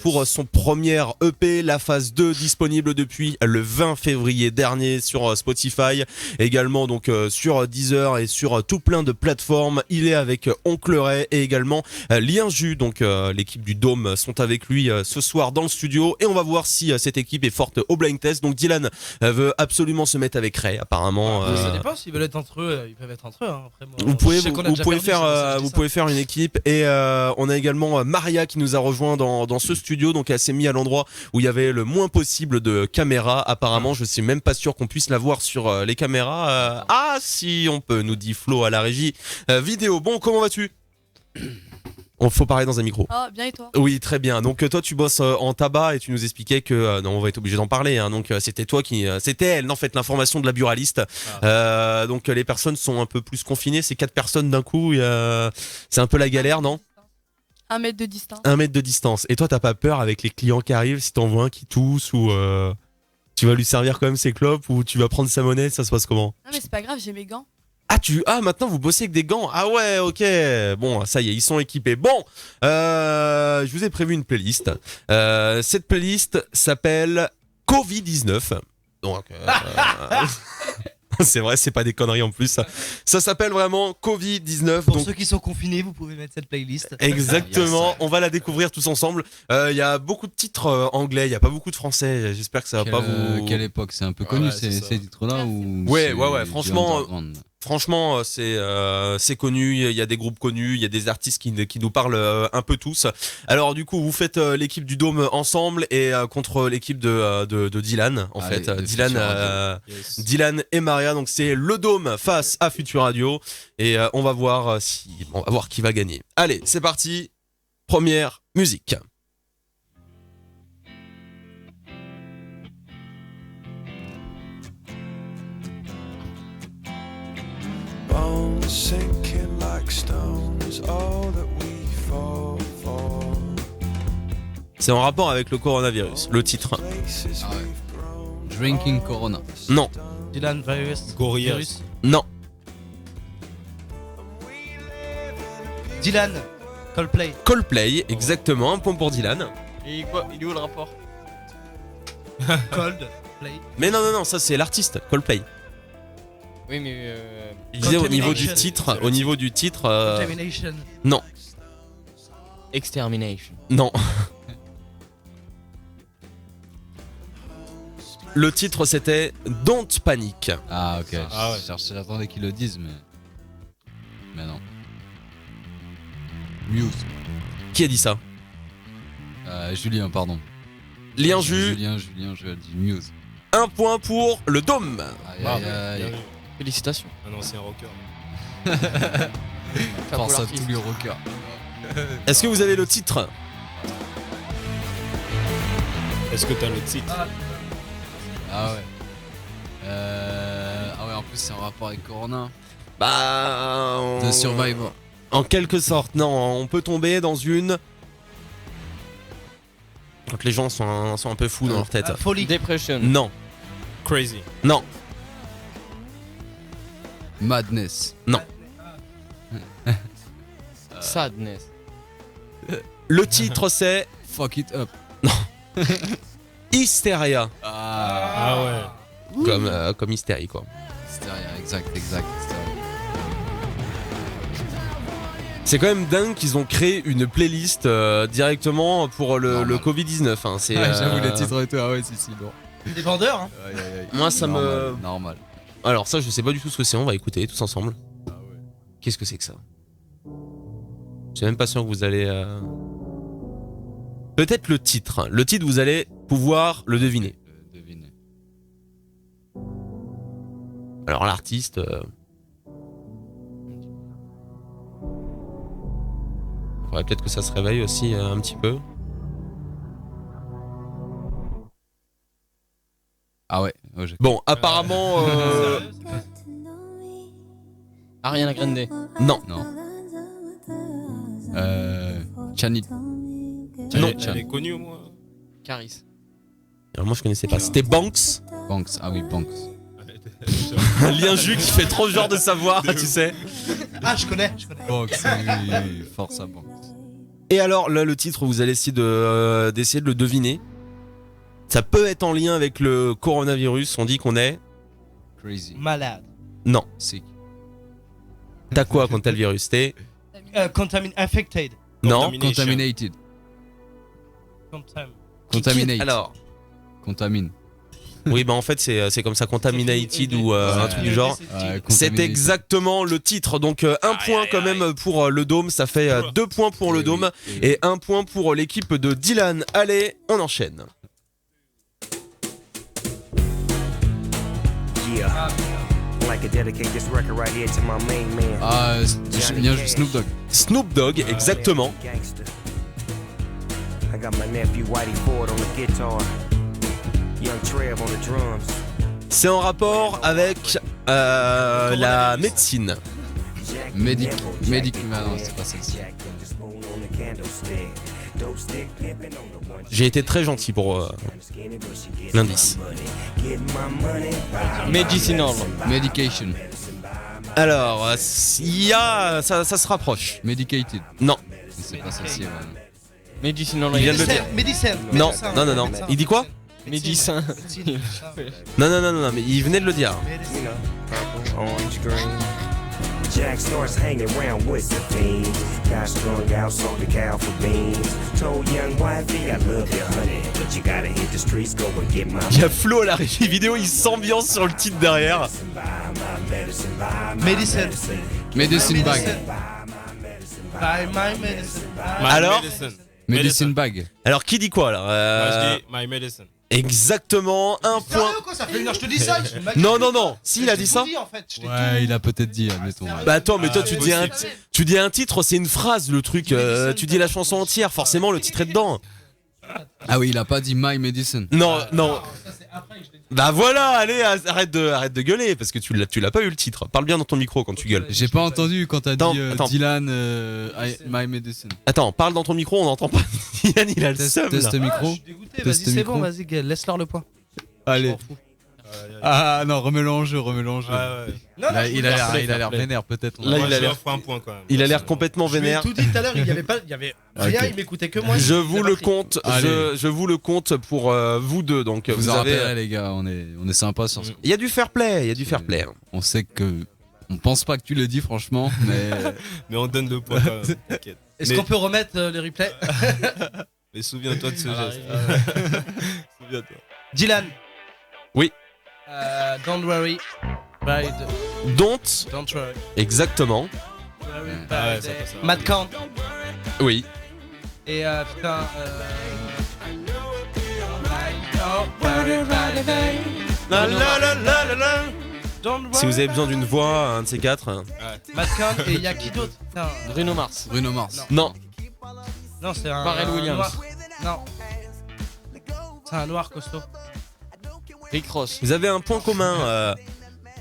pour son premier EP, la phase 2 disponible depuis le 20 février dernier sur Spotify, également donc sur Deezer et sur tout plein de plateformes. Il est avec Oncle Ray et également Lien Jus, donc l'équipe du Dôme sont avec lui ce soir dans le studio et on va voir si cette équipe est forte au blind test. Donc Dylan veut absolument se mettre avec Ray apparemment. Ça dépend s'ils veulent être entre eux, ils peuvent être entre eux. Hein. Après, moi, vous pouvez faire une équipe et on a également Maria qui nous a rejoint dans ce studio, donc elle s'est mise à l'endroit où il y avait le moins possible de caméras. Apparemment, je suis même pas sûr qu'on puisse la voir sur les caméras. Ah si, on peut, nous dit Flo à la régie. Vidéo, bon, comment vas-tu ? Faut parler dans un micro. Ah, bien et toi ? Oui, très bien. Donc toi, tu bosses en tabac et tu nous expliquais que non, on va être obligé d'en parler. Hein, donc c'était toi c'était elle, en fait, l'information de la buraliste. Donc les personnes sont un peu plus confinées. C'est 4 personnes d'un coup. C'est un peu la galère, non ? 1 mètre de distance. 1 mètre de distance. Et toi, t'as pas peur avec les clients qui arrivent si t'en vois un qui tousse ou tu vas lui servir quand même ses clopes ou tu vas prendre sa monnaie, ça se passe comment ? Non mais c'est pas grave, j'ai mes gants. Maintenant vous bossez avec des gants. Ah ouais, ok. Bon, ça y est, ils sont équipés. Bon, je vous ai prévu une playlist. Cette playlist s'appelle Covid-19. Donc c'est vrai, c'est pas des conneries en plus. Ça s'appelle vraiment Covid-19. Pour ceux qui sont confinés, vous pouvez mettre cette playlist. Exactement, on va la découvrir tous ensemble. Il y a beaucoup de titres anglais, il y a pas beaucoup de français. J'espère que ça va pas vous. Quelle époque, c'est un peu connu ces titres-là ou Ouais, Franchement, c'est connu. Il y a des groupes connus, il y a des artistes qui nous parlent un peu tous. Alors du coup, vous faites l'équipe du Dôme ensemble et contre l'équipe de Dylan en fait. Dylan et Maria. Donc c'est le Dôme face à Futur Radio et on va voir qui va gagner. Allez, c'est parti. Première musique. Bones sinking like C'est en rapport avec le coronavirus, le titre. Ah ouais. Drinking Corona. Non. Dylan Virus. Gorillaz. Non. Dylan. Coldplay. Coldplay, exactement, un point pour Dylan. Et quoi? Il est où le rapport? Coldplay. Mais non, ça c'est l'artiste, Coldplay. Oui, mais. Il disait au niveau du titre, Contamination. Non. Extermination. Non. Le titre c'était Don't Panic. Ah ok, Ah ouais. j'attendais qu'ils le disent, mais non. Muse. Qui a dit ça? Julien, pardon. Lien Jus. Julien, je dis Muse. Un point pour le Dôme. Aïe, aïe, aïe. Bien vu. Félicitations. Un ancien rocker. Force à tous les rockers. Est-ce que vous avez le titre? Est-ce que t'as le titre? Ah ouais. Ah ouais, en plus c'est en rapport avec Corona. Bah... The Survivor. En quelque sorte, non, on peut tomber dans une... Quand les gens sont un peu fous dans leur tête. Folie. Depression. Non. Crazy. Non. Madness. Non. Sadness. Le titre c'est... Fuck it up. Hysteria. Ah ouais. Comme hystérie quoi. Hysteria, exact. Hysteria. C'est quand même dingue qu'ils ont créé une playlist directement pour le Covid-19. Hein. C'est, J'avoue les titres et tout, ah ouais, si, bon. Des vendeurs, hein. Moi ça me... Normal. Alors ça je sais pas du tout ce que c'est, on va écouter tous ensemble. Ah ouais. Qu'est-ce que c'est que ça? Je suis même pas sûr que vous allez... Peut-être le titre. Le titre vous allez pouvoir le deviner. Deviner. Alors l'artiste... Faudrait peut-être que ça se réveille aussi un petit peu. Ah ouais. Bon, apparemment... Ariana Grande. Non. Chanit. Non. Elle est connue au moins. Caris. Alors moi je connaissais pas. C'était Banks. Banks, ah oui, Banks. Lien Jus qui fait trop genre de savoir, tu sais. Ah, je connais. Banks, oui, force à Banks. Et alors là le titre vous allez essayer d'essayer de le deviner. Ça peut être en lien avec le coronavirus, on dit qu'on est... Crazy. Malade. Non. Sick. T'as quoi quand t'as le virus? T'es... Infected. Non. Contaminated. Contaminate. Alors. Contamine. Oui bah en fait c'est comme ça, contaminated ou un truc du genre. C'est exactement le titre, donc un point quand même pour le Dôme, ça fait 2 points pour le Dôme et 1 point pour l'équipe de Dylan. Allez, on enchaîne. Ah, j'aime bien Snoop Dogg. Snoop Dogg, exactement. C'est en rapport avec la médecine. Médic, mais non, c'est pas celle-ci. J'ai été très gentil pour l'indice. Medicinal. Medication. Alors, il y a... ça se rapproche. Medicated. Non. C'est pas celle-ci, ouais. Medicinal. Il vient de le dire. Médecin. Non. Il dit quoi? Médecin. Non, mais il venait de le dire. Jack starts hanging around with the fiends. Got strung out, sold the cow for beans. Told young wifey I love you, honey, but you gotta hit the streets, go and get my. Il y a Flo à la régie vidéo, il s'ambiance sur le titre derrière. Medicine. Medicine bag. Buy my medicine. Alors Medicine bag. Alors qui dit quoi là Moi je dis my medicine. Exactement, un point. Sérieux quoi, ça fait une heure que je te dis ça. Non, si il a dit ça. Ouais, il a peut-être dit, admettons. Bah attends, mais toi tu dis un titre, c'est une phrase le truc. Tu dis la chanson entière, forcément le titre est dedans. Ah oui, il a pas dit My Medicine. Non, non. Bah voilà, allez, arrête de gueuler parce que tu l'as pas eu le titre. Parle bien dans ton micro quand tu gueules. J'ai pas entendu quand t'as dit attends. Dylan My Medicine. Attends, parle dans ton micro, on n'entend pas. Dylan, il a le seum. Test là. micro. Je suis dégoûté, vas-y, c'est bon, vas-y, laisse-leur le point. Allez. Ah non, remets-le en jeu. Ouais. Non, Là, non, il a l'air vénère peut-être. Là, Moi, il a je l'air. leur ferai un point quand même. Il a l'air complètement Je lui ai vénère. tout dit tout à l'heure, il y avait rien, Ok. il m'écoutait que moi. Je vous le compte. Allez. Je vous le compte pour vous deux. Donc Vous en avez. rappellerez les gars, on est sympa sur ce. Il y a du fair play. On sait que on pense pas que tu le dis franchement, mais Mais on donne le point quand même. T'inquiète. Est-ce Mais- qu'on peut remettre les replays? Mais souviens-toi de ce geste. Souviens-toi. Dylan. Oui. Don't worry. Don't. Don't worry. Exactement. Ouais, ça passe. Matt Kahn. Oui. Et putain. La, la, la, la, la, la. Don't worry. Si vous avez besoin d'une voix, un de ces quatre. Matt Kahn et il y a qui d'autre? Putain. Bruno Mars. Non. Non, c'est un. Pharrell Williams. Noir. Non. C'est un noir costaud. Rick Ross. Vous avez un point commun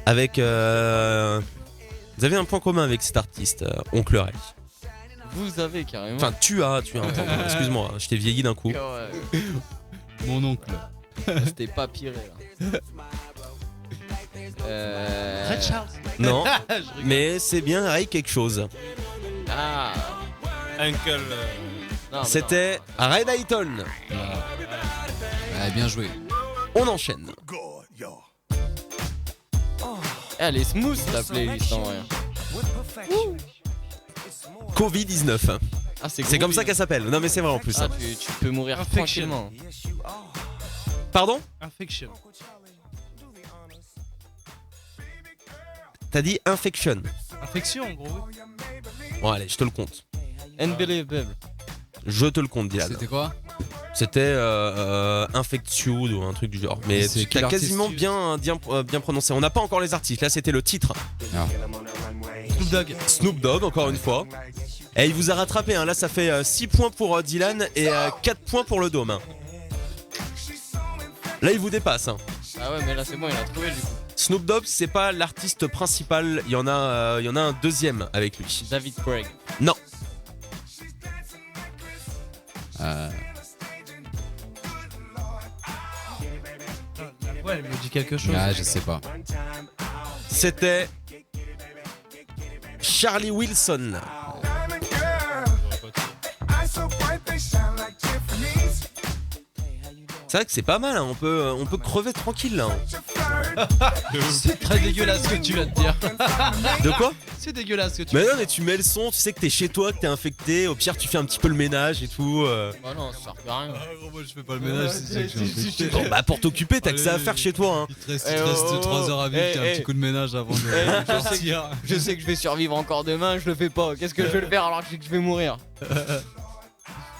avec. Vous avez un point commun avec cet artiste, Oncle Ray. Vous avez carrément. Enfin, tu as un point. Excuse-moi, je t'ai vieilli d'un coup. Ouais. mon oncle. C'était pas pire là. Red Charles. Non, Je rigole. mais c'est bien Ray quelque chose. Ah. Uncle. Non, mais C'était Red Ayton. Ouais, bien joué. On enchaîne. Elle est smooth ta playlist en vrai. Covid-19. Ah, C'est comme ça qu'elle s'appelle. Non, mais c'est vrai en plus. Ah, tu peux mourir Infection. tranquillement. Pardon? Infection. T'as dit Infection. Infection, gros. Bon, allez, je te le compte. Unbelievable. Je te le compte, Dylan. C'était quoi? C'était Infectious ou un truc du genre. Mais C'est tu quel as quasiment artiste bien prononcé. On n'a pas encore les artistes. Là, c'était le titre. Snoop Dogg. Snoop Dogg, encore une fois. Et il vous a rattrapé. Hein. Là, ça fait 6 points pour Dylan et 4 points pour le Dôme. Hein. Là, il vous dépasse. Hein. Ah ouais, mais là c'est bon, il a trouvé du coup. Snoop Dogg, c'est pas l'artiste principal. Il y en a un deuxième avec lui. David Craig. Non. Ouais, elle me dit quelque chose. Ah, je sais pas. C'était Charlie Wilson. C'est vrai que c'est pas mal, hein. On peut crever tranquille là. Hein. C'est très dégueulasse ce que tu viens de dire. De quoi? C'est dégueulasse ce que tu Mais viens non, mais tu mets le son, tu sais que t'es chez toi, que t'es infecté. Au pire, tu fais un petit peu le ménage et tout. Bah non, ça sert à rien. Moi je fais pas le ménage, c'est ça que je suis Bon, bah pour t'occuper, t'as que ça à faire chez toi. Hein. Il te reste 3 heures à vivre, t'as un petit coup de ménage avant de partir. Je sais que je vais survivre encore demain, je le fais pas. Qu'est-ce que je vais le faire alors que je vais mourir?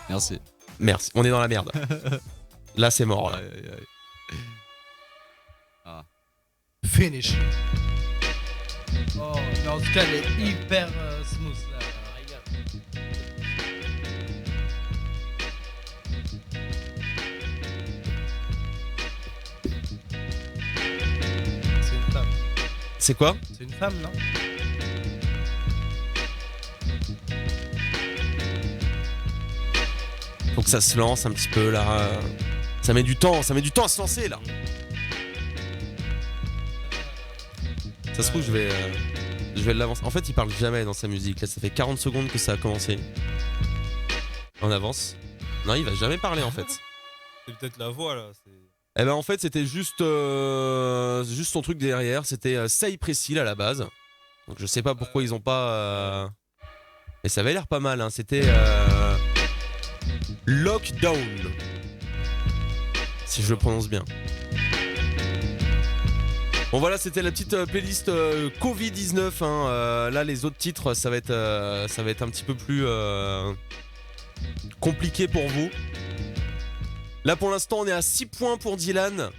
Merci. Merci, on est dans la merde. Là, c'est mort. Là. Finish. Oh, mais en tout cas, elle est hyper smooth là. Regarde. C'est une femme. C'est quoi? C'est une femme, non? Faut que ça se lance un petit peu là. Ça met du temps à se lancer là. Ça se trouve, je vais l'avancer. En fait, il parle jamais dans sa musique. Là, ça fait 40 secondes que ça a commencé. On avance. Non, il va jamais parler en fait. C'est peut-être la voix là. Eh ben en fait, c'était juste son truc derrière. C'était Cypress Hill à la base. Donc je sais pas pourquoi ils ont pas. Mais ça avait l'air pas mal. Hein. C'était Lockdown. Si je le prononce bien. Bon voilà, c'était la petite playlist Covid-19. Hein. Là, les autres titres, ça va être un petit peu plus compliqué pour vous. Là, pour l'instant, on est à 6 points pour Dylan,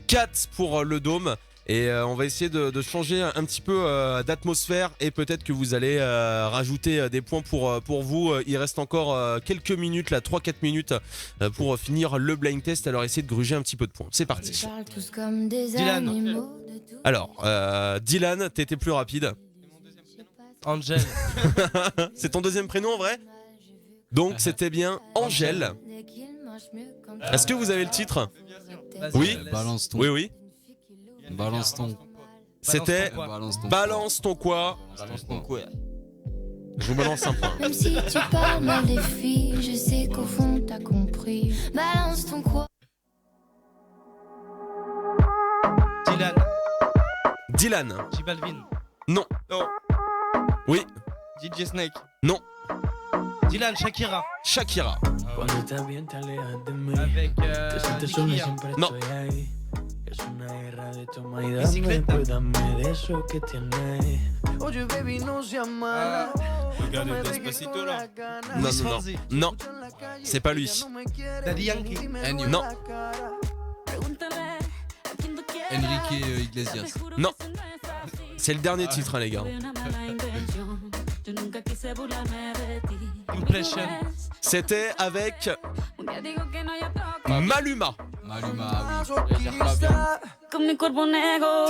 4 pour le Dôme. Et on va essayer de changer un petit peu d'atmosphère et peut-être que vous allez rajouter des points pour vous. Il reste encore quelques minutes, là 3-4 minutes pour finir le blind test. Alors essayez de gruger un petit peu de points. C'est parti. Dylan. Alors, Dylan, t'étais plus rapide. Angel. C'est ton deuxième prénom en vrai? Donc c'était bien Angèle. Est-ce que vous avez le titre? Oui. Balance ton. Oui. Balance ton. C'était Balance ton quoi. Je vous balance un point. Même si tu parles mal des filles, je sais qu'au fond t'as compris. Balance ton quoi. Dylan. J Balvin. Non. Oui. DJ Snake. Non. Dylan, Shakira. Shakira. Avec Non. Bicicleta. Le gars de Despacito là. Non. C'est pas lui. Daddy Yankee. Non. Enrique Iglesias. Non. C'est le dernier titre, hein, les gars. Impression. C'était avec Maluma. Maluma,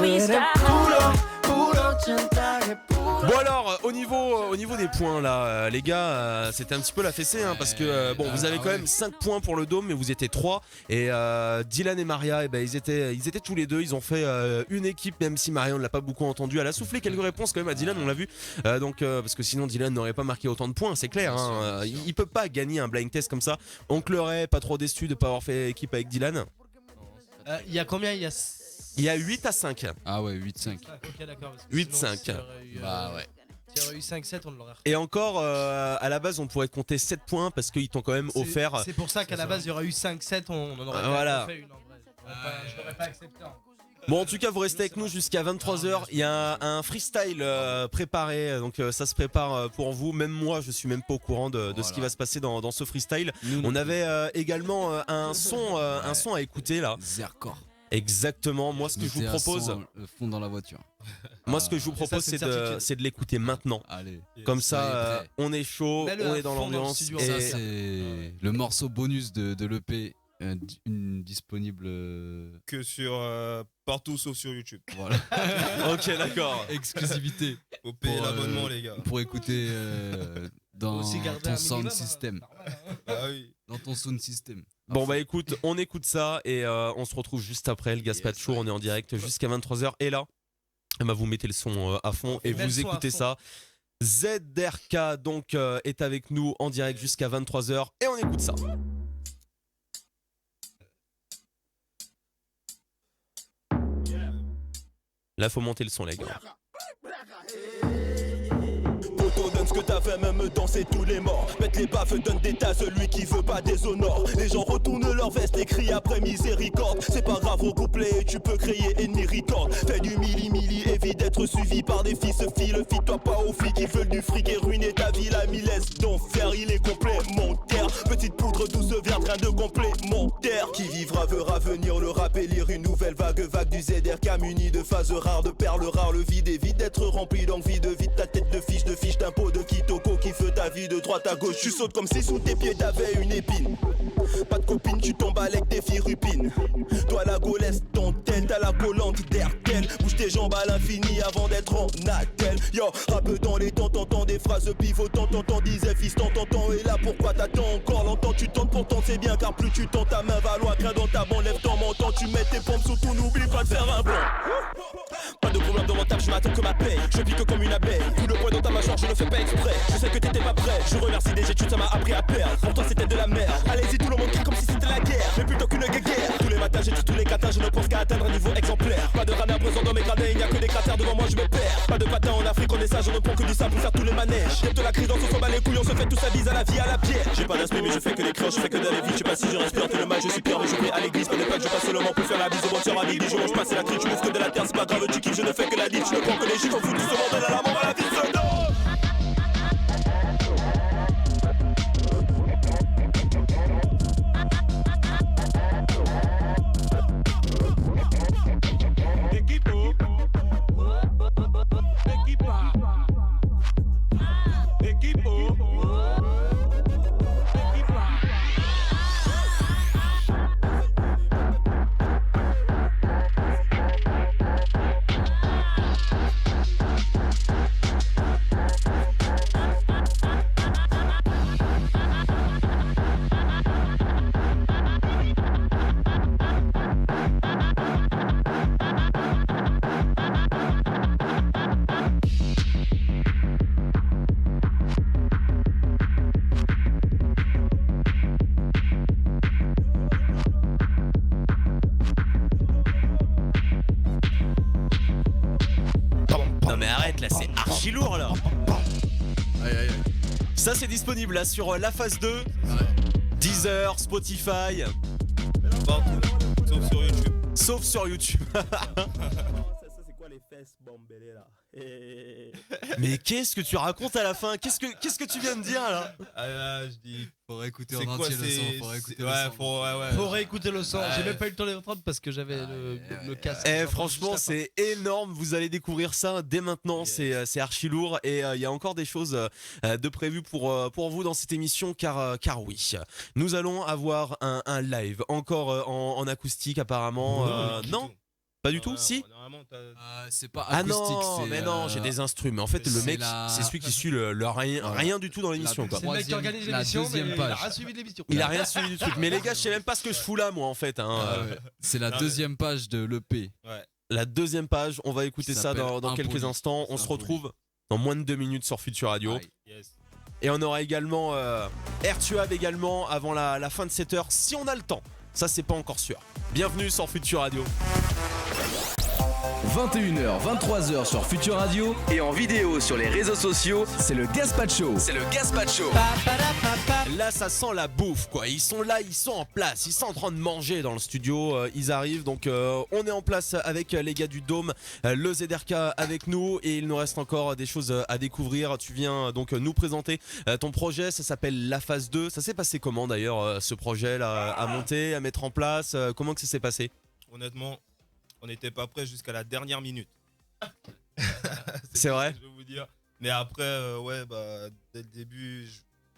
oui. Bon alors, au niveau des points là, les gars, c'était un petit peu la fessée hein, parce que bon, vous avez quand même 5 points pour le dôme, mais vous étiez 3 et Dylan et Maria, et ben ils étaient tous les deux, ils ont fait une équipe, même si Maria on l'a pas beaucoup entendu. Elle a soufflé quelques réponses quand même à Dylan, on l'a vu, donc parce que sinon Dylan n'aurait pas marqué autant de points, c'est clair. Hein, il peut pas gagner un blind test comme ça. Oncle Ray, pas trop déçu de pas avoir fait équipe avec Dylan. Il y a combien? Il y a 8 à 5. Ah ouais, 8-5. Ok, d'accord. 8-5. Bah ouais. S'il y aurait eu 5-7, on l'aurait refait. Et encore, à la base, on pourrait compter 7 points parce qu'ils t'ont quand même offert. C'est pour ça qu'à la base, il y aurait eu 5-7, on en aurait fait une en vrai. Je l'aurais pas accepté. Bon, en tout cas, vous restez avec nous jusqu'à 23h. Il y a un freestyle préparé, donc ça se prépare pour vous. Même moi, je suis même pas au courant de ce qui va se passer dans ce freestyle. On avait également un son à écouter là. Zerkor. Exactement. Moi, ce que je vous propose, le fond dans la voiture. Moi, ce que je vous propose, c'est de l'écouter maintenant. Allez. Comme ça, on est chaud, on est dans l'ambiance. Et ça, c'est le morceau bonus de l'EP. Disponible que sur partout sauf sur YouTube. Voilà. Ok, d'accord. Exclusivité. Faut payer l'abonnement, les gars. Pour écouter dans ton sound system. Ah oui. Dans ton sound system. Bon bah écoute, on écoute ça et on se retrouve juste après le Gaspacho. On est en direct jusqu'à 23h et là, bah, vous mettez le son à fond et vous écoutez ça. ZRK donc est avec nous en direct jusqu'à 23h et on écoute ça. Là, faut monter le son, les gars. Donne ce que t'as fait, même danser tous les morts. Mettre les baffes, donne des tas, celui qui veut pas déshonore. Les gens retournent leur veste et crient après miséricorde. C'est pas grave au couplet, tu peux crier ennemi record. Fais du mili, évite d'être suivi par des fils. Fie-toi pas aux filles qui veulent du fric et ruiner ta vie. La laisse d'enfer, il est complémentaire. Petite poudre douce viendra de complémentaire. Qui vivra verra venir le rap et lire une nouvelle vague du ZRK muni de phases rares, de perles rares. Le vide évite d'être rempli d'envie de vide ta tête de fiche d'impôt de Kitoko qui veut ta vie de droite à gauche. Tu sautes comme si sous tes pieds t'avais une épine. Pas de copine, tu tombes avec des filles rupines. Toi la gaulesse, ton tel, t'as la collante d'Hertel. Bouge tes jambes à l'infini avant d'être en attel. Yo, rappe dans les temps, t'entends des phrases pivotantes. T'entends, disait fils, t'entends. Et là pourquoi t'attends encore longtemps? Tu tentes pourtant c'est bien car plus tu tentes ta main va loin. Crains dans ta bande, lève ton menton. Tu mets tes pompes surtout n'oublie pas de faire un blanc. Pas de problème dans mon table, je m'attends que ma paye. Je pique comme une abeille. Coup de poing dans ta mâchoire, je ne fais pas exprès. Je sais que t'étais pas prêt. Je remercie des études, ça m'a appris à perdre. Pour toi c'était de la merde. Allez-y, tout le monde crie comme si c'était la guerre. Mais plutôt qu'une guerre. Tous les matins, j'ai tous les catins, je ne pense qu'à atteindre un niveau exemplaire. Pas de radar présent dans mes gradins, il n'y a que des cratères devant moi, je me perds. Pas de patin en Afrique, on est sage, on ne prend que du sable pour faire tous les manèges. Y'a de la crise dans on s'en bat les couilles, on se fait tout sa bise à la vie, à la pierre. J'ai pas d'aspect, mais je fais que des crèches, je fais que d'aller vite. Je sais pas si je respire tout le mal, je suis pire, mais je vais à l'église. Pas de pas que je passe seulement pour faire la bise au bon tir à midi. Je mange pas, c'est la crique, je bouffe que de la terre, c'est pas grave, tu kiffes, je ne fais que la dite. Je ne prends que les chiffres, on fout tout ce bordel à la mort à la vie, Non mais arrête là, c'est archi lourd là. Aïe aïe aïe. Ça c'est disponible là sur la phase 2. Deezer, Spotify. Partout, sauf sur YouTube. Sauf sur YouTube. C'est quoi les fesses bombélées là? Mais qu'est-ce que tu racontes à la fin? Qu'est-ce que tu viens de dire là? Ah là, je dis. Faut réécouter C'est en quoi, entier le c'est- son. Faut réécouter ouais, le son. Faut réécouter le son. J'ai même pas eu le temps de l'entendre parce que j'avais le casque. Franchement, c'est énorme. Vous allez découvrir ça dès maintenant. C'est archi lourd et il y a encore des choses de prévues pour vous dans cette émission car oui, nous allons avoir un live encore en acoustique apparemment. Non. Pas du tout, si. C'est pas Ah acoustique. non, c'est, mais non, j'ai des instruments. En fait, le c'est mec, la- c'est celui qui suit le rien du tout dans l'émission. quoi. C'est le mec qui organise la l'émission, mais deuxième il a page. rien suivi de l'émission. Il a rien suivi du truc. Mais les gars, je sais même pas ce que je fous là, moi, en fait. Hein. C'est la Non, deuxième page de l'EP. Ouais. La deuxième page, on va écouter Qui ça dans s'appelle quelques Impoli. instants. On C'est se Impoli. retrouve dans moins de 2 minutes sur Future Radio. Aïe. Yes. Et on aura également Airtuab également avant la fin de cette heure, si on a le temps. Ça, c'est pas encore sûr. Bienvenue sur Future Radio. 21h, 23h sur Future Radio et en vidéo sur les réseaux sociaux, c'est le Gaspacho. C'est le Gaspacho. Là, ça sent la bouffe, quoi. Ils sont là, ils sont en place, ils sont en train de manger dans le studio. Ils arrivent, donc on est en place avec les gars du Dôme, le ZRK avec nous, et il nous reste encore des choses à découvrir. Tu viens donc nous présenter ton projet. Ça s'appelle La Phase 2. Ça s'est passé comment d'ailleurs, ce projet là, à monter, à mettre en place? Comment que ça s'est passé? Honnêtement, on n'était pas prêt jusqu'à la dernière minute. C'est vrai? Je vais vous dire. Mais après, ouais, bah, dès le début,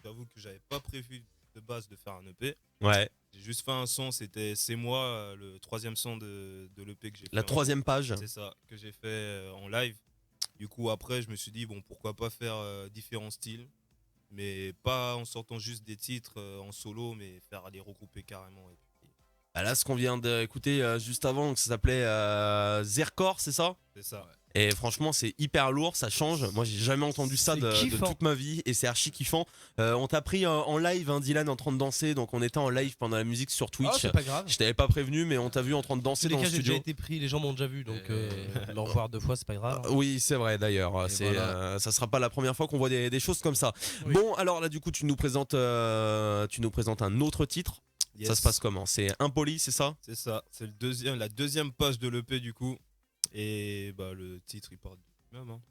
j'avoue que j'avais pas prévu de base de faire un EP. Ouais. J'ai juste fait un son, c'était C'est moi, le 3e son de l'EP que j'ai fait. La 3e page. C'est ça, que j'ai fait en live. Du coup, après, je me suis dit, bon, pourquoi pas faire différents styles, mais pas en sortant juste des titres en solo, mais faire les regrouper carrément. Et puis, Bah là, ce qu'on vient d'écouter juste avant, ça s'appelait Zerkor, c'est ça? c'est ça. Et franchement, c'est hyper lourd, ça change. Moi, j'ai jamais entendu ça C'est de kiffant. toute ma vie et c'est archi kiffant. On t'a pris en live, hein, Dylan, en train de danser. Donc, on était en live pendant la musique sur Ah, Twitch. c'est pas grave. Je t'avais pas prévenu, mais on t'a vu en train de danser Tous les dans cas, le j'ai déjà studio. été pris, les gens m'ont déjà vu, donc le revoir 2 fois, c'est pas grave. Oui, c'est vrai d'ailleurs. Et C'est, voilà. ça sera pas la première fois qu'on voit des choses comme ça. Oui. Bon, alors là, du coup, tu nous présentes un autre titre. Yes. Ça se passe comment? C'est Impoli, c'est ça? C'est ça, c'est la deuxième page de l'EP du coup. Et bah le titre il part du même. Hein.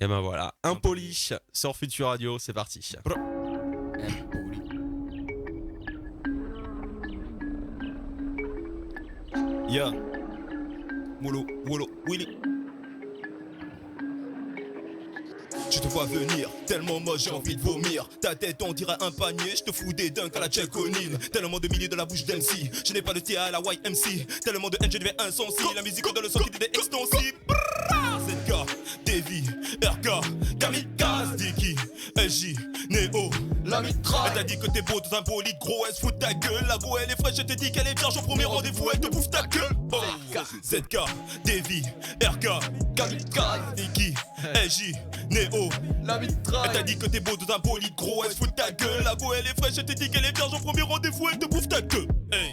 Et ben voilà, Impoli sur Future Radio, c'est parti. Ya Molo, Wolo, Willy. Je te vois venir, tellement moi j'ai envie de vomir. Ta tête on dirait un panier, je te fous des dunks à la Jack O'Neal. Tellement de milliers de la bouche d'MC, je n'ai pas de tir à la YMC. Tellement de haine je deviens insensible, la musique donne le son qui était extensible. ZK, Davy, RK, Kamikaze, Dicky, LJ, Neo, la mitraille. Elle t'a dit que t'es beau dans un bolide, gros elle se fout de ta gueule. La go elle est fraîche, je t'ai dit qu'elle est vierge au premier rendez-vous, elle te bouffe ta gueule. Oh. ZK, Davy, RK, Kamikaze, Dicky, LJ, Neo, la mitraille. Elle t'a dit que t'es beau dans un bolide, gros elle se fout de ta gueule. La go elle est fraîche, je t'ai dit qu'elle est vierge au premier rendez-vous, elle te bouffe ta gueule. Hey.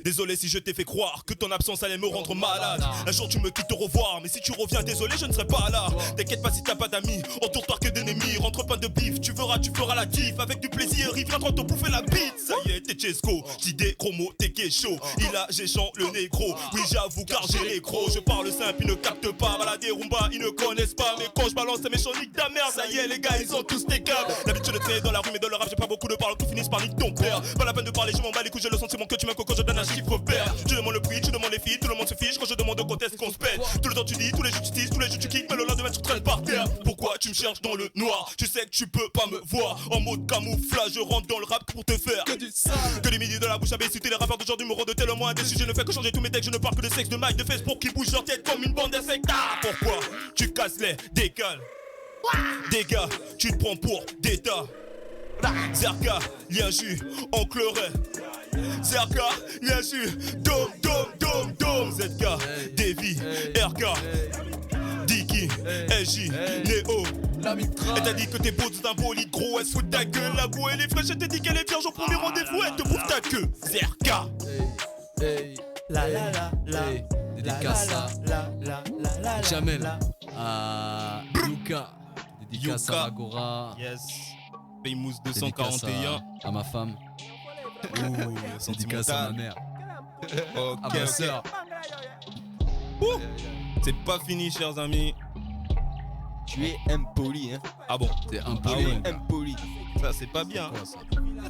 Désolé si je t'ai fait croire que ton absence allait me rendre malade. Un jour tu me quittes te revoir, mais si tu reviens désolé je ne serai pas là. T'inquiète pas si t'as pas d'amis, entoure-toi que d'ennemis. Rentre pas de bif, tu feras la diff. Avec du plaisir, il viendra te bouffer la bite. Ça y est, t'es Chesco, JD, Chromo, t'es chaud. Il a géchant le négro, oui j'avoue car j'ai les crocs. Je parle simple, ils ne captent pas, balader Rumba, ils ne connaissent pas. Mais quand je balance ces méchants, nique ta mère. Ça y est les gars, ils ont tous des câbles. L'habitude de traîner dans la rue mais dans le rap j'ai pas beaucoup de paroles qui finissent par nique ton père. Pas la peine de parler, je m'en bats les couilles, j'ai le sentiment que tu m'aimes quand je donne un chiffre vert. Tu demandes le prix, tu demandes les filles, tout le monde se fiche quand je demande quand est-ce qu'on se pète. Tout le temps tu dis, tous les jours tu teases, tous les jours tu kicks, mais le lendemain tu traînes par terre. Pourquoi tu me cherches dans le noir? Tu sais que tu peux pas me voir. En mode camouflage, je rentre dans le rap pour te faire que du sale. Que les midis de la bouche à baisser, les rappeurs d'aujourd'hui me rendent tellement indécis. Je ne fais que changer tous mes decks, je ne parle que de sexe, de mic, de fesses pour qu'ils bougent leur tête comme une bande d'insectes. Ah, pourquoi tu casses les décales? Dégâts, tu te prends pour d'état. Zerka, lien jus, oncle Ray. Zerka, lien jus, dom, dom, dom, dom. ZK, Davy, RK, Dicky, LJ, Neo. Elle t'a dit que t'es beau dans un bolide, gros, elle se fout de ta gueule. La go elle est fraîche, elle t'a dit qu'elle est vierge au premier rendez-vous, elle te bouffe ta queue. Zerka. Hey, dédicace à Jamel. Dédicace Yuka. à Magora. Yes. Famous 241. À ma femme. Ouh, Dédicace à ma sentimental. mère. Ok, À ma ok. sœur. Ouh. C'est pas fini, chers amis. Tu es impoli, hein. Ah bon? T'es Ah impoli. ouais. Impoli. Ça, c'est pas bien. Quoi, ça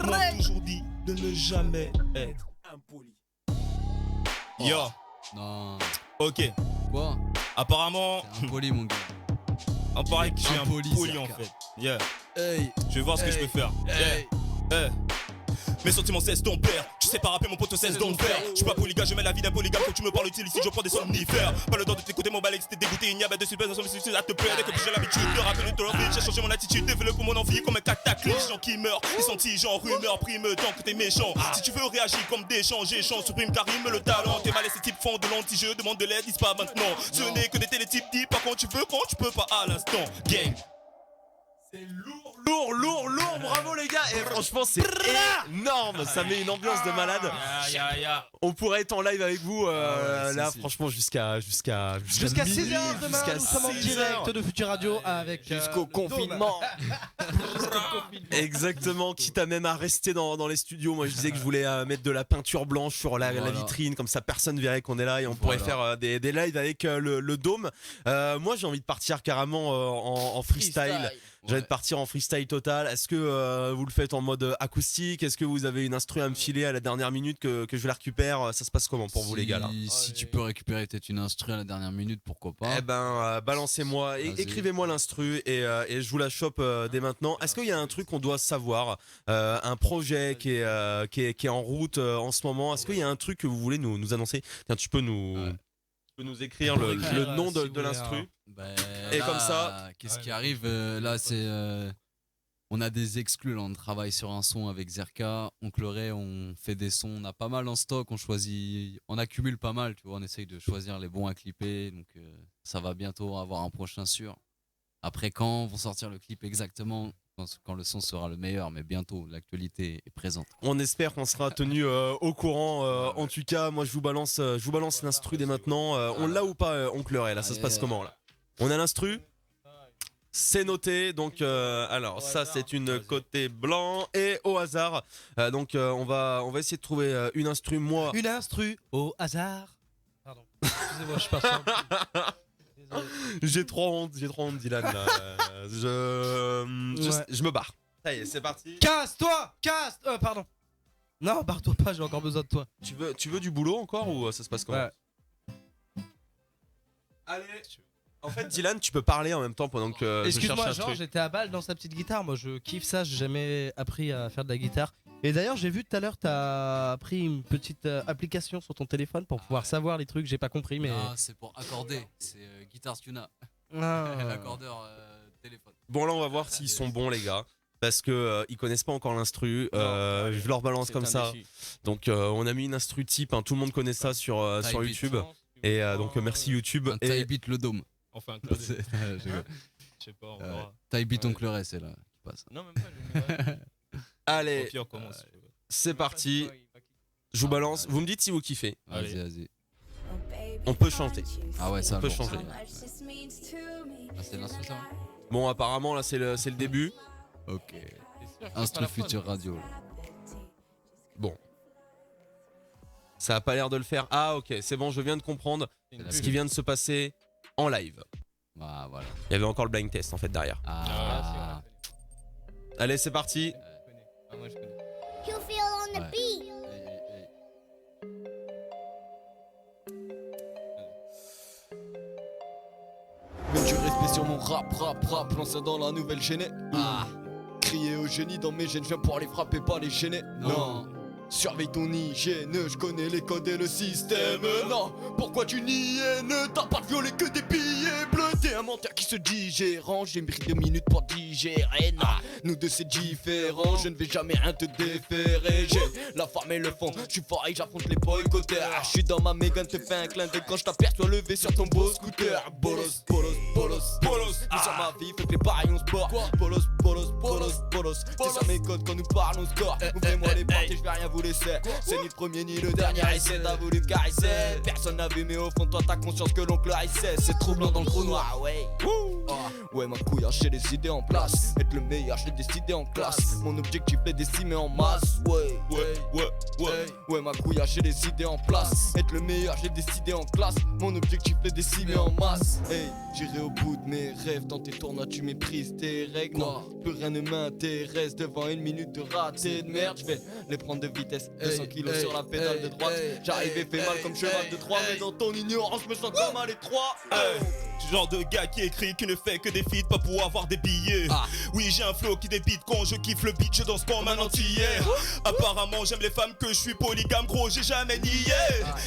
On m'a toujours dit de ne jamais être impoli. Yo, Non. ok. Quoi? Apparemment, T'es impoli, mon gars. on paraît que je suis Impoli, impoli en Zerka. fait. Yeah. Hey. Je vais voir ce que je peux faire. Hey. Yeah. Hey. Mes sentiments cessent ton père. Tu sais pas rapper mon pote cesse d'en faire. Je suis pas polygame, je mets la vie d'un polygame. Quand tu me parles utile ici, je prends des somnifères. Pas le temps de t'écouter, mon balai, c'était dégoûté. Il n'y a pas de suspense dans mes à te plaire. Dès que j'ai l'habitude de rappeler ton envie, j'ai changé mon attitude. Développe pour mon envie comme un cataclysme. Gens qui meurent, ils sont genre rumeur, prime tant que t'es méchant. Si tu veux réagir comme des gens, j'échange, supprime Karim le talent. T'es mal et ces types font de l'anti-jeu, demande de l'aide, dis pas maintenant. Ce n'est que des télétypes, dis pas quand tu veux, quand tu peux pas à l'instant. Gang. C'est lourd, bravo les gars. Et franchement c'est énorme, ça met une ambiance de malade. On pourrait être en live avec vous là franchement jusqu'à minuit, 6h demain, jusqu'à nous sommes en 6 direct heures. de Futur Radio avec Jusqu'au confinement. Exactement, quitte à même à rester dans les studios. Moi je disais que je voulais mettre de la peinture blanche sur la vitrine, comme ça personne verrait qu'on est là et on pourrait faire des lives avec le dôme. Moi j'ai envie de partir carrément en freestyle. J'ai envie de partir en freestyle total. Est-ce que vous le faites en mode acoustique? Est-ce que vous avez une instru à me filer à la dernière minute que je la récupère? Ça se passe comment pour vous les gars là? Si tu peux récupérer peut-être une instru à la dernière minute, pourquoi pas? Eh ben balancez-moi, écrivez-moi l'instru et je vous la chope dès maintenant. Est-ce qu'il y a un truc qu'on doit savoir, un projet qui est en route en ce moment? Est-ce qu'il y a un truc que vous voulez nous annoncer? Tiens, tu peux nous écrire le nom de l'instru. Et là, comme ça, qu'est-ce qui arrive là? C'est on a des exclus là, on travaille sur un son avec Zerka, Oncle Ray, on fait des sons, on a pas mal en stock, on choisit, on accumule pas mal, tu vois, on essaye de choisir les bons à clipper, donc ça va bientôt avoir un prochain sûr. Après quand vont sortir le clip exactement, quand le son sera le meilleur, mais bientôt l'actualité est présente. On espère qu'on sera tenu au courant. En tout cas, moi je vous balance l'instru dès maintenant. On l'a ou pas, Oncle Ray? Là, ça se passe comment là? On a l'instru? C'est noté, donc alors ça c'est une côté blanc et au hasard. Donc on va essayer de trouver une instru. Moi, une instru au hasard. Pardon. Excusez-moi, je suis parti. J'ai trop honte, Dylan. Là. Je me barre. Ça y est, c'est parti. Casse-toi, pardon. Non, barre-toi pas, j'ai encore besoin de toi. Tu veux du boulot encore ou ça se passe comment? Ouais. Allez. En fait, Dylan, tu peux parler en même temps pendant que je cherche Excuse-moi, un genre truc. j'étais à balle dans sa petite guitare. Moi, je kiffe ça. J'ai jamais appris à faire de la guitare. Et d'ailleurs, j'ai vu tout à l'heure, t'as pris une petite application sur ton téléphone pour pouvoir savoir les trucs. J'ai pas compris, mais. Ah, c'est pour accorder, c'est Guitar Tuna. Ah. L'accordeur téléphone. Bon, là, on va voir s'ils sont bons, les gars. Parce que ils connaissent pas encore l'instru. Je leur balance comme ça. Donc, on a mis une instru type. Hein, tout le monde connaît ça sur YouTube. Et donc, merci YouTube. Et beat le dôme. Enfin, je sais pas, on verra. Taille beat Oncle Ray, c'est là qui passe. Non, même pas. Allez, Au pire, commence. c'est parti. Je vous balance. Vous me dites si vous kiffez. Vas-y. On peut changer. Ah ouais, ça on peut bon, changer. Ah, c'est l'instru ça. Bon, apparemment là, c'est le début. Ok. Instru Futur Radio. Bon. Ça a pas l'air de le faire. Ah ok, c'est bon, je viens de comprendre ce qui vient de se passer en live. Ah voilà. Il y avait encore le blind test en fait derrière. Ah. Allez, c'est parti. Moi je connais. You feel on the beat. Mais du respect sur mon rap, lancé dans la nouvelle géné. Crier au génie dans mes gènes, je viens pour les frapper, pas les gêner. Non. Surveille ton hygiène, je connais les codes et le système. Non, pourquoi tu nies ne t'as pas violé que des billets bleus. T'es un menteur qui se digérant, j'ai pris 2 minutes pour digérer. Non, nous deux c'est différent, je ne vais jamais rien te déférer. J'ai la femme et le fond, je suis fort et j'affronte les boycotteurs. Je suis dans ma Mégane, te fais un clin d'œil quand je t'aperçois levé sur ton beau scooter. Bolos, dis sur ma vie, fais que les pareils on sport. Bolos, t'es sur mes codes quand nous parlons score. Ouvrez-moi les portes et je vais rien vous laisser. C'est ni le premier ni le dernier essai, t'as voulu me caresser. Personne n'a vu mais au fond de toi t'as conscience que l'oncle haïssait. C'est troublant dans le trou noir, ouais. Ouais, ma couille, j'ai les idées en place. Être le meilleur, je l'ai décidé en classe. Mon objectif est décimer en masse. Ouais, ma couille, j'ai les idées en place. Être le meilleur, je l'ai décidé en classe. Mon objectif est décimer en masse. Hey, j'irai au bout de mes rêves. Dans tes tournois, tu méprises tes règles. Non, plus rien ne m'intéresse. Devant une minute de raté de merde, je vais les prendre de vitesse. 200 kilos sur la pédale de droite. J'arrive et fais mal comme cheval de Troie. Mais dans ton ignorance, je me sens comme à l'étroit. Ce genre de gars qui écrit, qui ne fait que des feats, pas pour avoir des billets. Oui, j'ai un flow qui débite quand je kiffe le beat, je danse comme un antillais. Apparemment, j'aime les femmes, que je suis polygame, gros, j'ai jamais nié.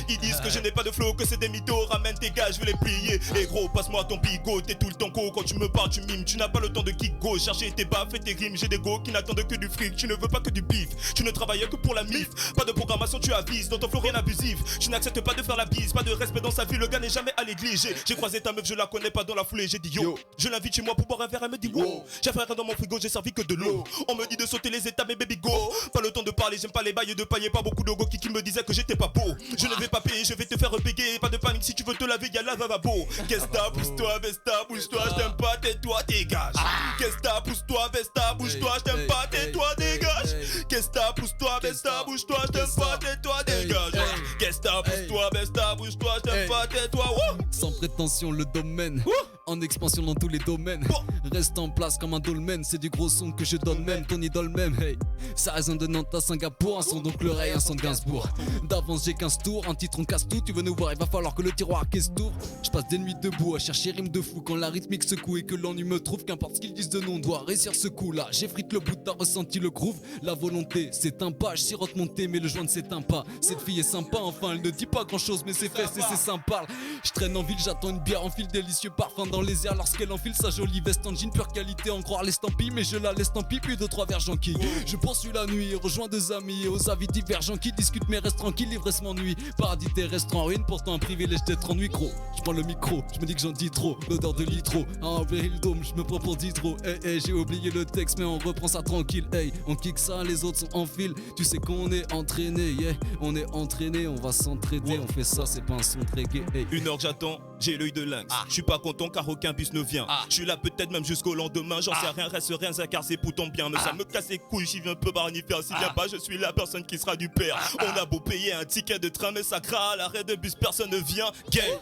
Ils disent que je n'ai pas de flow, que c'est des mythos, ramène tes gars, je vais les plier. Et gros, passe-moi ton bigot, t'es tout le temps go. Quand tu me parles, tu mimes, tu n'as pas le temps de kick go. Chercher tes baffes et tes rimes, j'ai des go qui n'attendent que du fric. Tu ne veux pas que du bif, tu ne travailles que pour la mif. Pas de programmation, tu avises, dans ton flow rien abusif. Tu n'acceptes pas de faire la bise, pas de respect dans sa vie, le gars n'est jamais à l'église. J'ai croisé ta meuf, je la connais pas dans la foulée, j'ai dit yo. Je l'invite chez moi pour boire un verre, elle me dit wow. J'ai fait rien dans mon frigo, j'ai servi que de l'eau. On me dit de sauter les étapes, mais baby go. Pas le temps de parler, j'aime pas les bails de pailler. Pas beaucoup de go qui me disaient que j'étais pas beau. Je ne vais pas payer, je vais te faire bégayer. Pas de panique, si tu veux te laver, y'a la lavabo. Qu'est-ce que t'as, pousse-toi, baisse-toi, bouge-toi, je t'aime pas, tais-toi, dégage. Qu'est-ce que t'as, pousse-toi, baisse-toi, bouge-toi, je t'aime pas, tais-toi, dégage. Qu'est-ce que t'as, pousse-toi, baisse-toi, bouge-toi, je t'aime pas, tais-toi, dégage. Qu'est-ce que t'as, pousse-toi, baisse-toi, bouge-toi, je t'aime pas, tais-toi. Sans prétention, le domaine en expansion dans tous les domaines. Reste en place comme un dolmen, c'est du gros son que je donne même. Ton idole même, hey. Ça résonne de Nantes à Singapour, un son donc l'oreille, un son de Gainsbourg. D'avance j'ai 15 tours, un titre on casse tout. Tu veux nous voir, il va falloir que le tiroir caisse tour. Je passe des nuits debout à chercher rime de fou. Quand la rythmique secoue et que l'ennui me trouve, qu'importe ce qu'ils disent de non, on doit réussir ce coup là. J'effrite le bout, t'as ressenti le groove. La volonté c'est un pas, je sirote mon thé mais le joint ne s'éteint pas. Cette fille est sympa, enfin elle ne dit pas grand chose mais ses fesses et ses seins parlent. Je traîne en ville, j'attends une bière, enfile délicieux parfum dans les airs lorsqu'elle enfile sa jolie veste en jean, pure qualité, en croire l'estampille, mais je la laisse tant pis, puis 2-3 verres j'enquille. Je poursuis la nuit, rejoins deux amis aux avis divergents qui discutent mais reste tranquille, l'ivresse m'ennuie. Paradis terrestre en ruine, pourtant un privilège d'être en micro. Je prends le micro, je me dis que j'en dis trop, l'odeur de litro, à envers le dôme, je me prends pour d'hydro. Hey, j'ai oublié le texte mais on reprend ça tranquille. Hey, on kick ça, les autres sont en fil. Tu sais qu'on est entraîné, yeah, on est entraîné, on va s'entraider, on fait ça, c'est pas un son très gay. Hey. 1 heure que j'attends, j'ai l'œil de lynx. Je suis pas content car aucun bus ne vient. Je suis là peut-être même jusqu'au lendemain, j'en sais rien, reste rien à car c'est pour ton bien. Mais ça me casse les couilles, j'y viens peu barnifère. Si viens pas, je suis la personne qui sera du père. On a beau payer un ticket de train, mais ça craint à l'arrêt de bus, personne ne vient. Gay.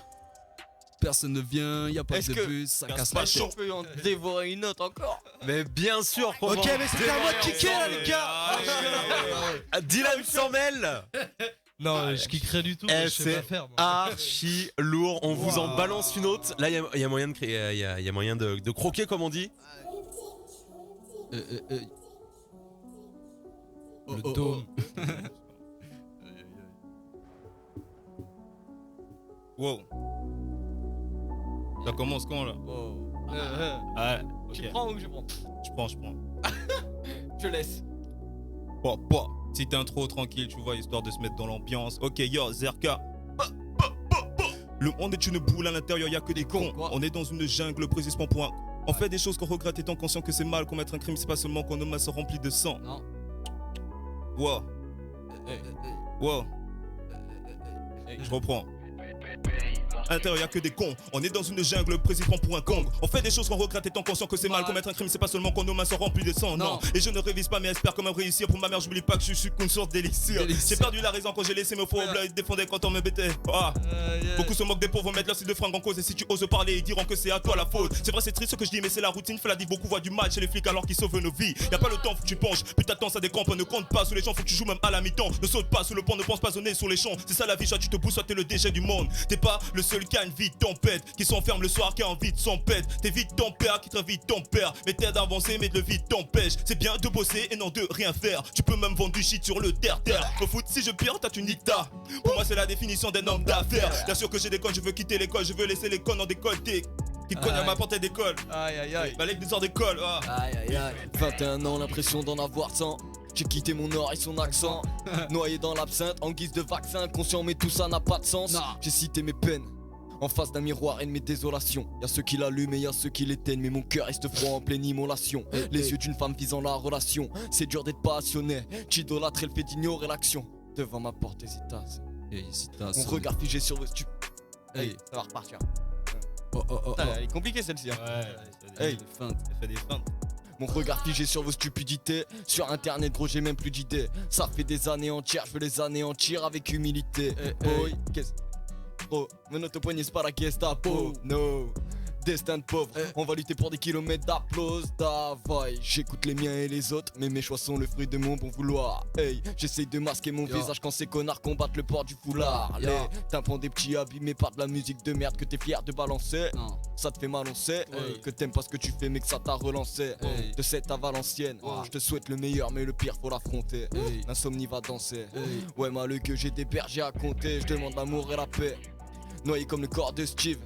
Personne ne vient, y a pas de bus, ça casse la tête. On peut en dévorer une autre encore. Mais bien sûr qu'on Ok, mais c'était à moi de kicker là les gars. Dylan s'en mêle. Non, je kickerai du tout, je sais pas faire. Moi. Archi lourd, on vous en balance une autre. Là, il y a moyen de créer, il y a moyen de croquer comme on dit. Le dôme. Wow. Ça commence quand là? Ouais, Tu prends ou je prends? Je prends. Je laisse. Bon. Petite intro tranquille, tu vois, histoire de se mettre dans l'ambiance. Ok, yo, Zerka. Le monde est une boule, à l'intérieur y'a que des cons. On est dans une jungle, précisément pour un. On fait des choses qu'on regrette étant conscient que c'est mal. Commettre un crime, c'est pas seulement qu'on nos mains sont remplies de sang. Non. Wow. Je reprends. À l'intérieur y'a que des cons. On est dans une jungle, précisément pour un Kong. On fait des choses qu'on regrette étant conscient que c'est mal. Commettre un crime, c'est pas seulement quand nos mains sont remplies de sang. Non. Et je ne révise pas mais espère quand même réussir. Pour ma mère, j'oublie pas que je suis qu'une source d'élixir. J'ai perdu la raison quand j'ai laissé mes faux blancs. Ils défendaient quand on me bêtait. Beaucoup se moquent des pauvres, mettre leur style de fringue en cause. Et si tu oses parler, ils diront que c'est à toi la faute. C'est vrai, c'est triste ce que je dis, mais c'est la routine. Fait la dit beaucoup voient du mal chez les flics alors qu'ils sauvent nos vies. Y'a pas le temps, faut que tu penches. Putain, temps ça décampe. Ne compte pas sous les champs, faut que tu joues même à la mi-temps. Ne saute pas sous le pont, ne pense pas au nez sur les champs. C'est ça la vie, soit tu te pousses, soit t'es le déchet du monde. T'es pas le seul qui a une vie de tempête, qui s'enferme le soir, qui a envie de s'en pète. T'es vite ton père, qui t'invite ton père. Mais t'aides d'avancer, mais de le vide t'empêche. C'est bien de bosser et non de rien faire. Tu peux même vendre du shit sur le terre-terre. Au foot, si je perds, t'as tu niques ta. Pour moi, c'est la définition d'un homme d'affaires. Bien sûr que j'ai des connes, je veux quitter l'école, je veux laisser les connes en décolleté. Qui cogne à ma portée d'école. Aïe. Balèque des heures d'école. Aïe. 21 ans, l'impression d'en avoir 100. J'ai quitté mon or et son accent. Noyé dans l'absinthe, en guise de vaccin. Conscient, mais tout ça n'a pas de sens. J'ai cité mes peines. En face d'un miroir et de mes désolations. Y'a ceux qui l'allument et y'a ceux qui l'éteignent. Mais mon cœur reste froid en pleine immolation. Les yeux d'une femme visant la relation. C'est dur d'être passionné. J'idolâtre et le fait d'ignorer l'action. Devant ma porte, hésitation. Hésitation. Mon regard figé sur le stup. Hey, ça va repartir. Putain, elle est compliquée celle-ci. Hein. Ouais, elle fait des feintes. Mon regard figé sur vos stupidités. Sur internet, gros, j'ai même plus d'idées. Ça fait des années entières, je veux les anéantir avec humilité. Boy, qu'est-ce. Oh, menottes au poignet, c'est pas la Gestapo. No. Destin de pauvre, on va lutter pour des kilomètres d'applause. Davai, j'écoute les miens et les autres, mais mes choix sont le fruit de mon bon vouloir. Hey, j'essaye de masquer mon visage quand ces connards combattent le port du foulard. Les tympans des petits abîmés par de la musique de merde que t'es fier de balancer. Ça te fait mal, on sait que t'aimes pas ce que tu fais, mais que ça t'a relancé. De cette à Valenciennes, je te souhaite le meilleur, mais le pire faut l'affronter. L'insomnie va danser. Ouais, malheureux que j'ai des bergers à compter, je demande l'amour et la paix. Noyé comme le corps de Steve.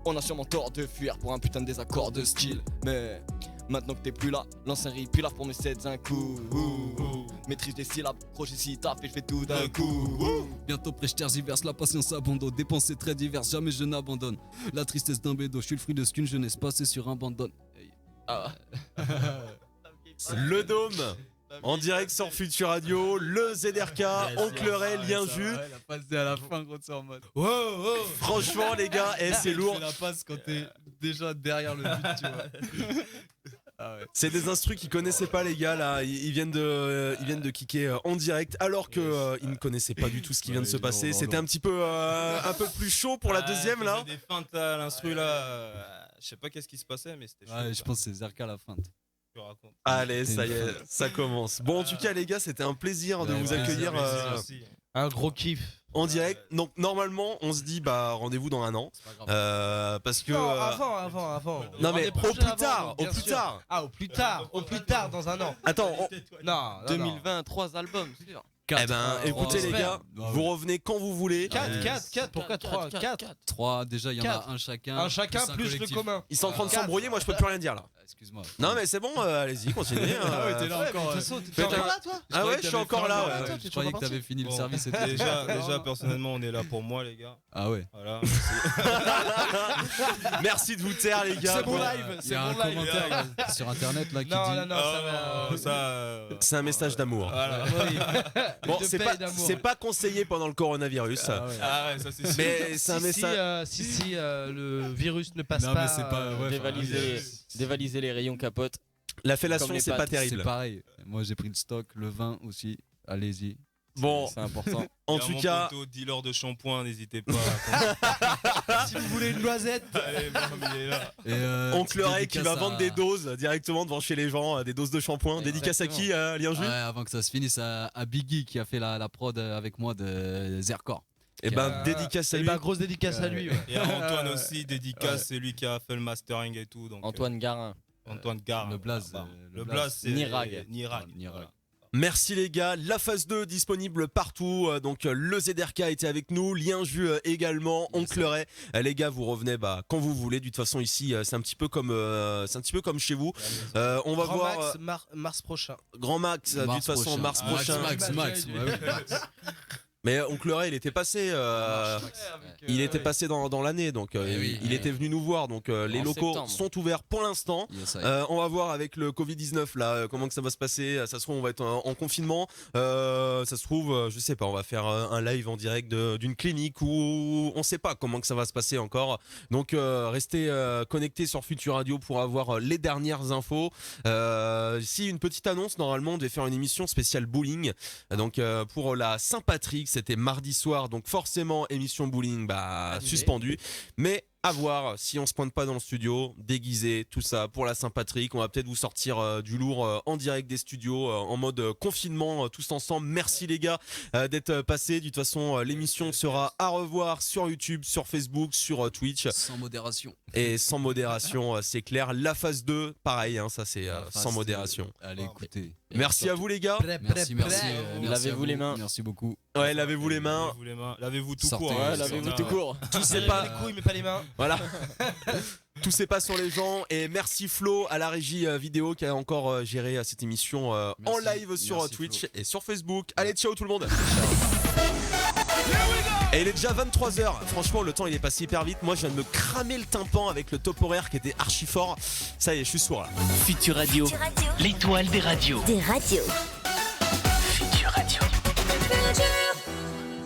On a sûrement tort de fuir pour un putain de désaccord de style. Mais maintenant que t'es plus là, l'ancien ripulaf pour mes sets un coup. Maîtrise des syllabes, projet si tape et je fais tout d'un coup. Bientôt prêche tergiverse, la patience abandonne. Dépenses très diverses, jamais je n'abandonne. La tristesse d'un bédo, je suis le fruit de ce qu'une jeunesse passée sur un bandon. Le Dôme en direct sur Future Radio, le ZRK, Oncle Ray, Lienju. La passe à la fin, gros, c'est en mode. Franchement, les gars, c'est lourd. C'est la passe quand t'es déjà derrière le but, tu vois. C'est des instrus qu'ils connaissaient pas, les gars, là. Ils viennent de kicker en direct, alors que ils ne connaissaient pas du tout ce qui vient de se passer. C'était un petit peu plus chaud pour la deuxième, là. Des feintes à l'instru, là. Je sais pas qu'est-ce qui se passait, mais c'était chaud. Ouais, je pense que c'est ZRK à la feinte. Allez, ça y est, ça commence. Bon, en tout cas, les gars, c'était un plaisir de vous accueillir. Un gros kiff. En direct. Donc, normalement, on se dit, bah, rendez-vous dans un an. Parce que. Non, avant. Non, mais au plus tard, Ah, au plus tard, dans un an. Attends, non. 2020, 3 albums, c'est sûr. Eh ben, écoutez, les gars, vous revenez quand vous voulez. 4, pourquoi 3 3, déjà, il y en a un chacun. Un chacun plus le commun. Ils sont en train de s'embrouiller, moi je peux plus rien dire là. Excuse-moi. Non, mais c'est bon, allez-y, continuez. Ah ouais, t'es là encore. T'es encore là, toi? Ah ouais, je suis encore là. Je croyais que t'avais fini le service. Déjà, personnellement, on est là pour moi, les gars. Ah ouais. Voilà. Merci de vous taire, les gars. C'est mon live. Il y a un commentaire sur internet là qui dit. Non, ça va. C'est un message d'amour. Bon, c'est pas conseillé pendant le coronavirus. Ah ouais, ça c'est sûr. Mais c'est un message. Si le virus ne passe Non, pas. mais c'est pas. Dévaliser les rayons capote. La fellation, c'est pas terrible. C'est pareil. Moi, j'ai pris le stock, le vin aussi. Allez-y. Bon, c'est important. En tout cas, poteau, dealer de shampoing, n'hésitez pas. Si vous voulez une noisette, allez, il est là. Oncle Ray qui va vendre des doses directement devant chez les gens, des doses de shampoing. Dédicace à qui, Lienju? Ouais, avant que ça se finisse, à Biggie qui a fait la prod avec moi de Zerkor. Et ben, dédicace à lui. Grosse dédicace à lui. Et à Antoine aussi, dédicace, c'est lui qui a fait le mastering et tout. Donc, Antoine Garin. Antoine Garin. Le blaze. Le blaze, c'est Nirag. Voilà. Merci les gars, la phase 2 disponible partout, donc le ZRK était avec nous, Lienju également, Oncle Ray. Les gars, vous revenez quand vous voulez, de toute façon ici c'est un petit peu comme chez vous. On va Grand voir Max, mars prochain. Grand Max, de toute façon mars prochain. Max. Mais Oncle Ray, il était passé, il était passé dans l'année, donc il était venu nous voir. Donc les locaux sont ouverts pour l'instant. On va voir avec le Covid-19 là, comment que ça va se passer. Ça se trouve, on va être en confinement. Ça se trouve, je sais pas, on va faire un live en direct d'une clinique où on sait pas comment que ça va se passer encore. Donc restez connectés sur Future Radio pour avoir les dernières infos. Si une petite annonce, normalement, on devait faire une émission spéciale bowling. Donc pour la Saint-Patrick. C'était mardi soir, donc forcément émission bowling suspendue. Mais à voir si on se pointe pas dans le studio, déguisé, tout ça pour la Saint-Patrick. On va peut-être vous sortir du lourd en direct des studios, en mode confinement, tous ensemble. Merci les gars d'être passés. De toute façon, l'émission sera à revoir sur YouTube, sur Facebook, sur Twitch. Sans modération. Et sans modération, c'est clair. La phase 2, pareil, ça c'est sans modération. Allez, écoutez. Merci à vous les gars. Merci. Lavez-vous les mains. Merci beaucoup. Ouais, lavez-vous les mains. Lavez-vous tout court. Ouais, lavez-vous tout court. Tout c'est pas les couilles mais pas les mains. Voilà. Tout c'est pas sur les gens. Et merci Flo à la régie vidéo qui a encore géré cette émission en live sur Twitch et sur Facebook. Allez, ciao tout le monde. Et il est déjà 23h. Franchement, le temps il est passé hyper vite. Moi, je viens de me cramer le tympan avec le top horaire qui était archi fort. Ça y est, je suis sourd là. Future Radio, l'étoile des radios. Des radios.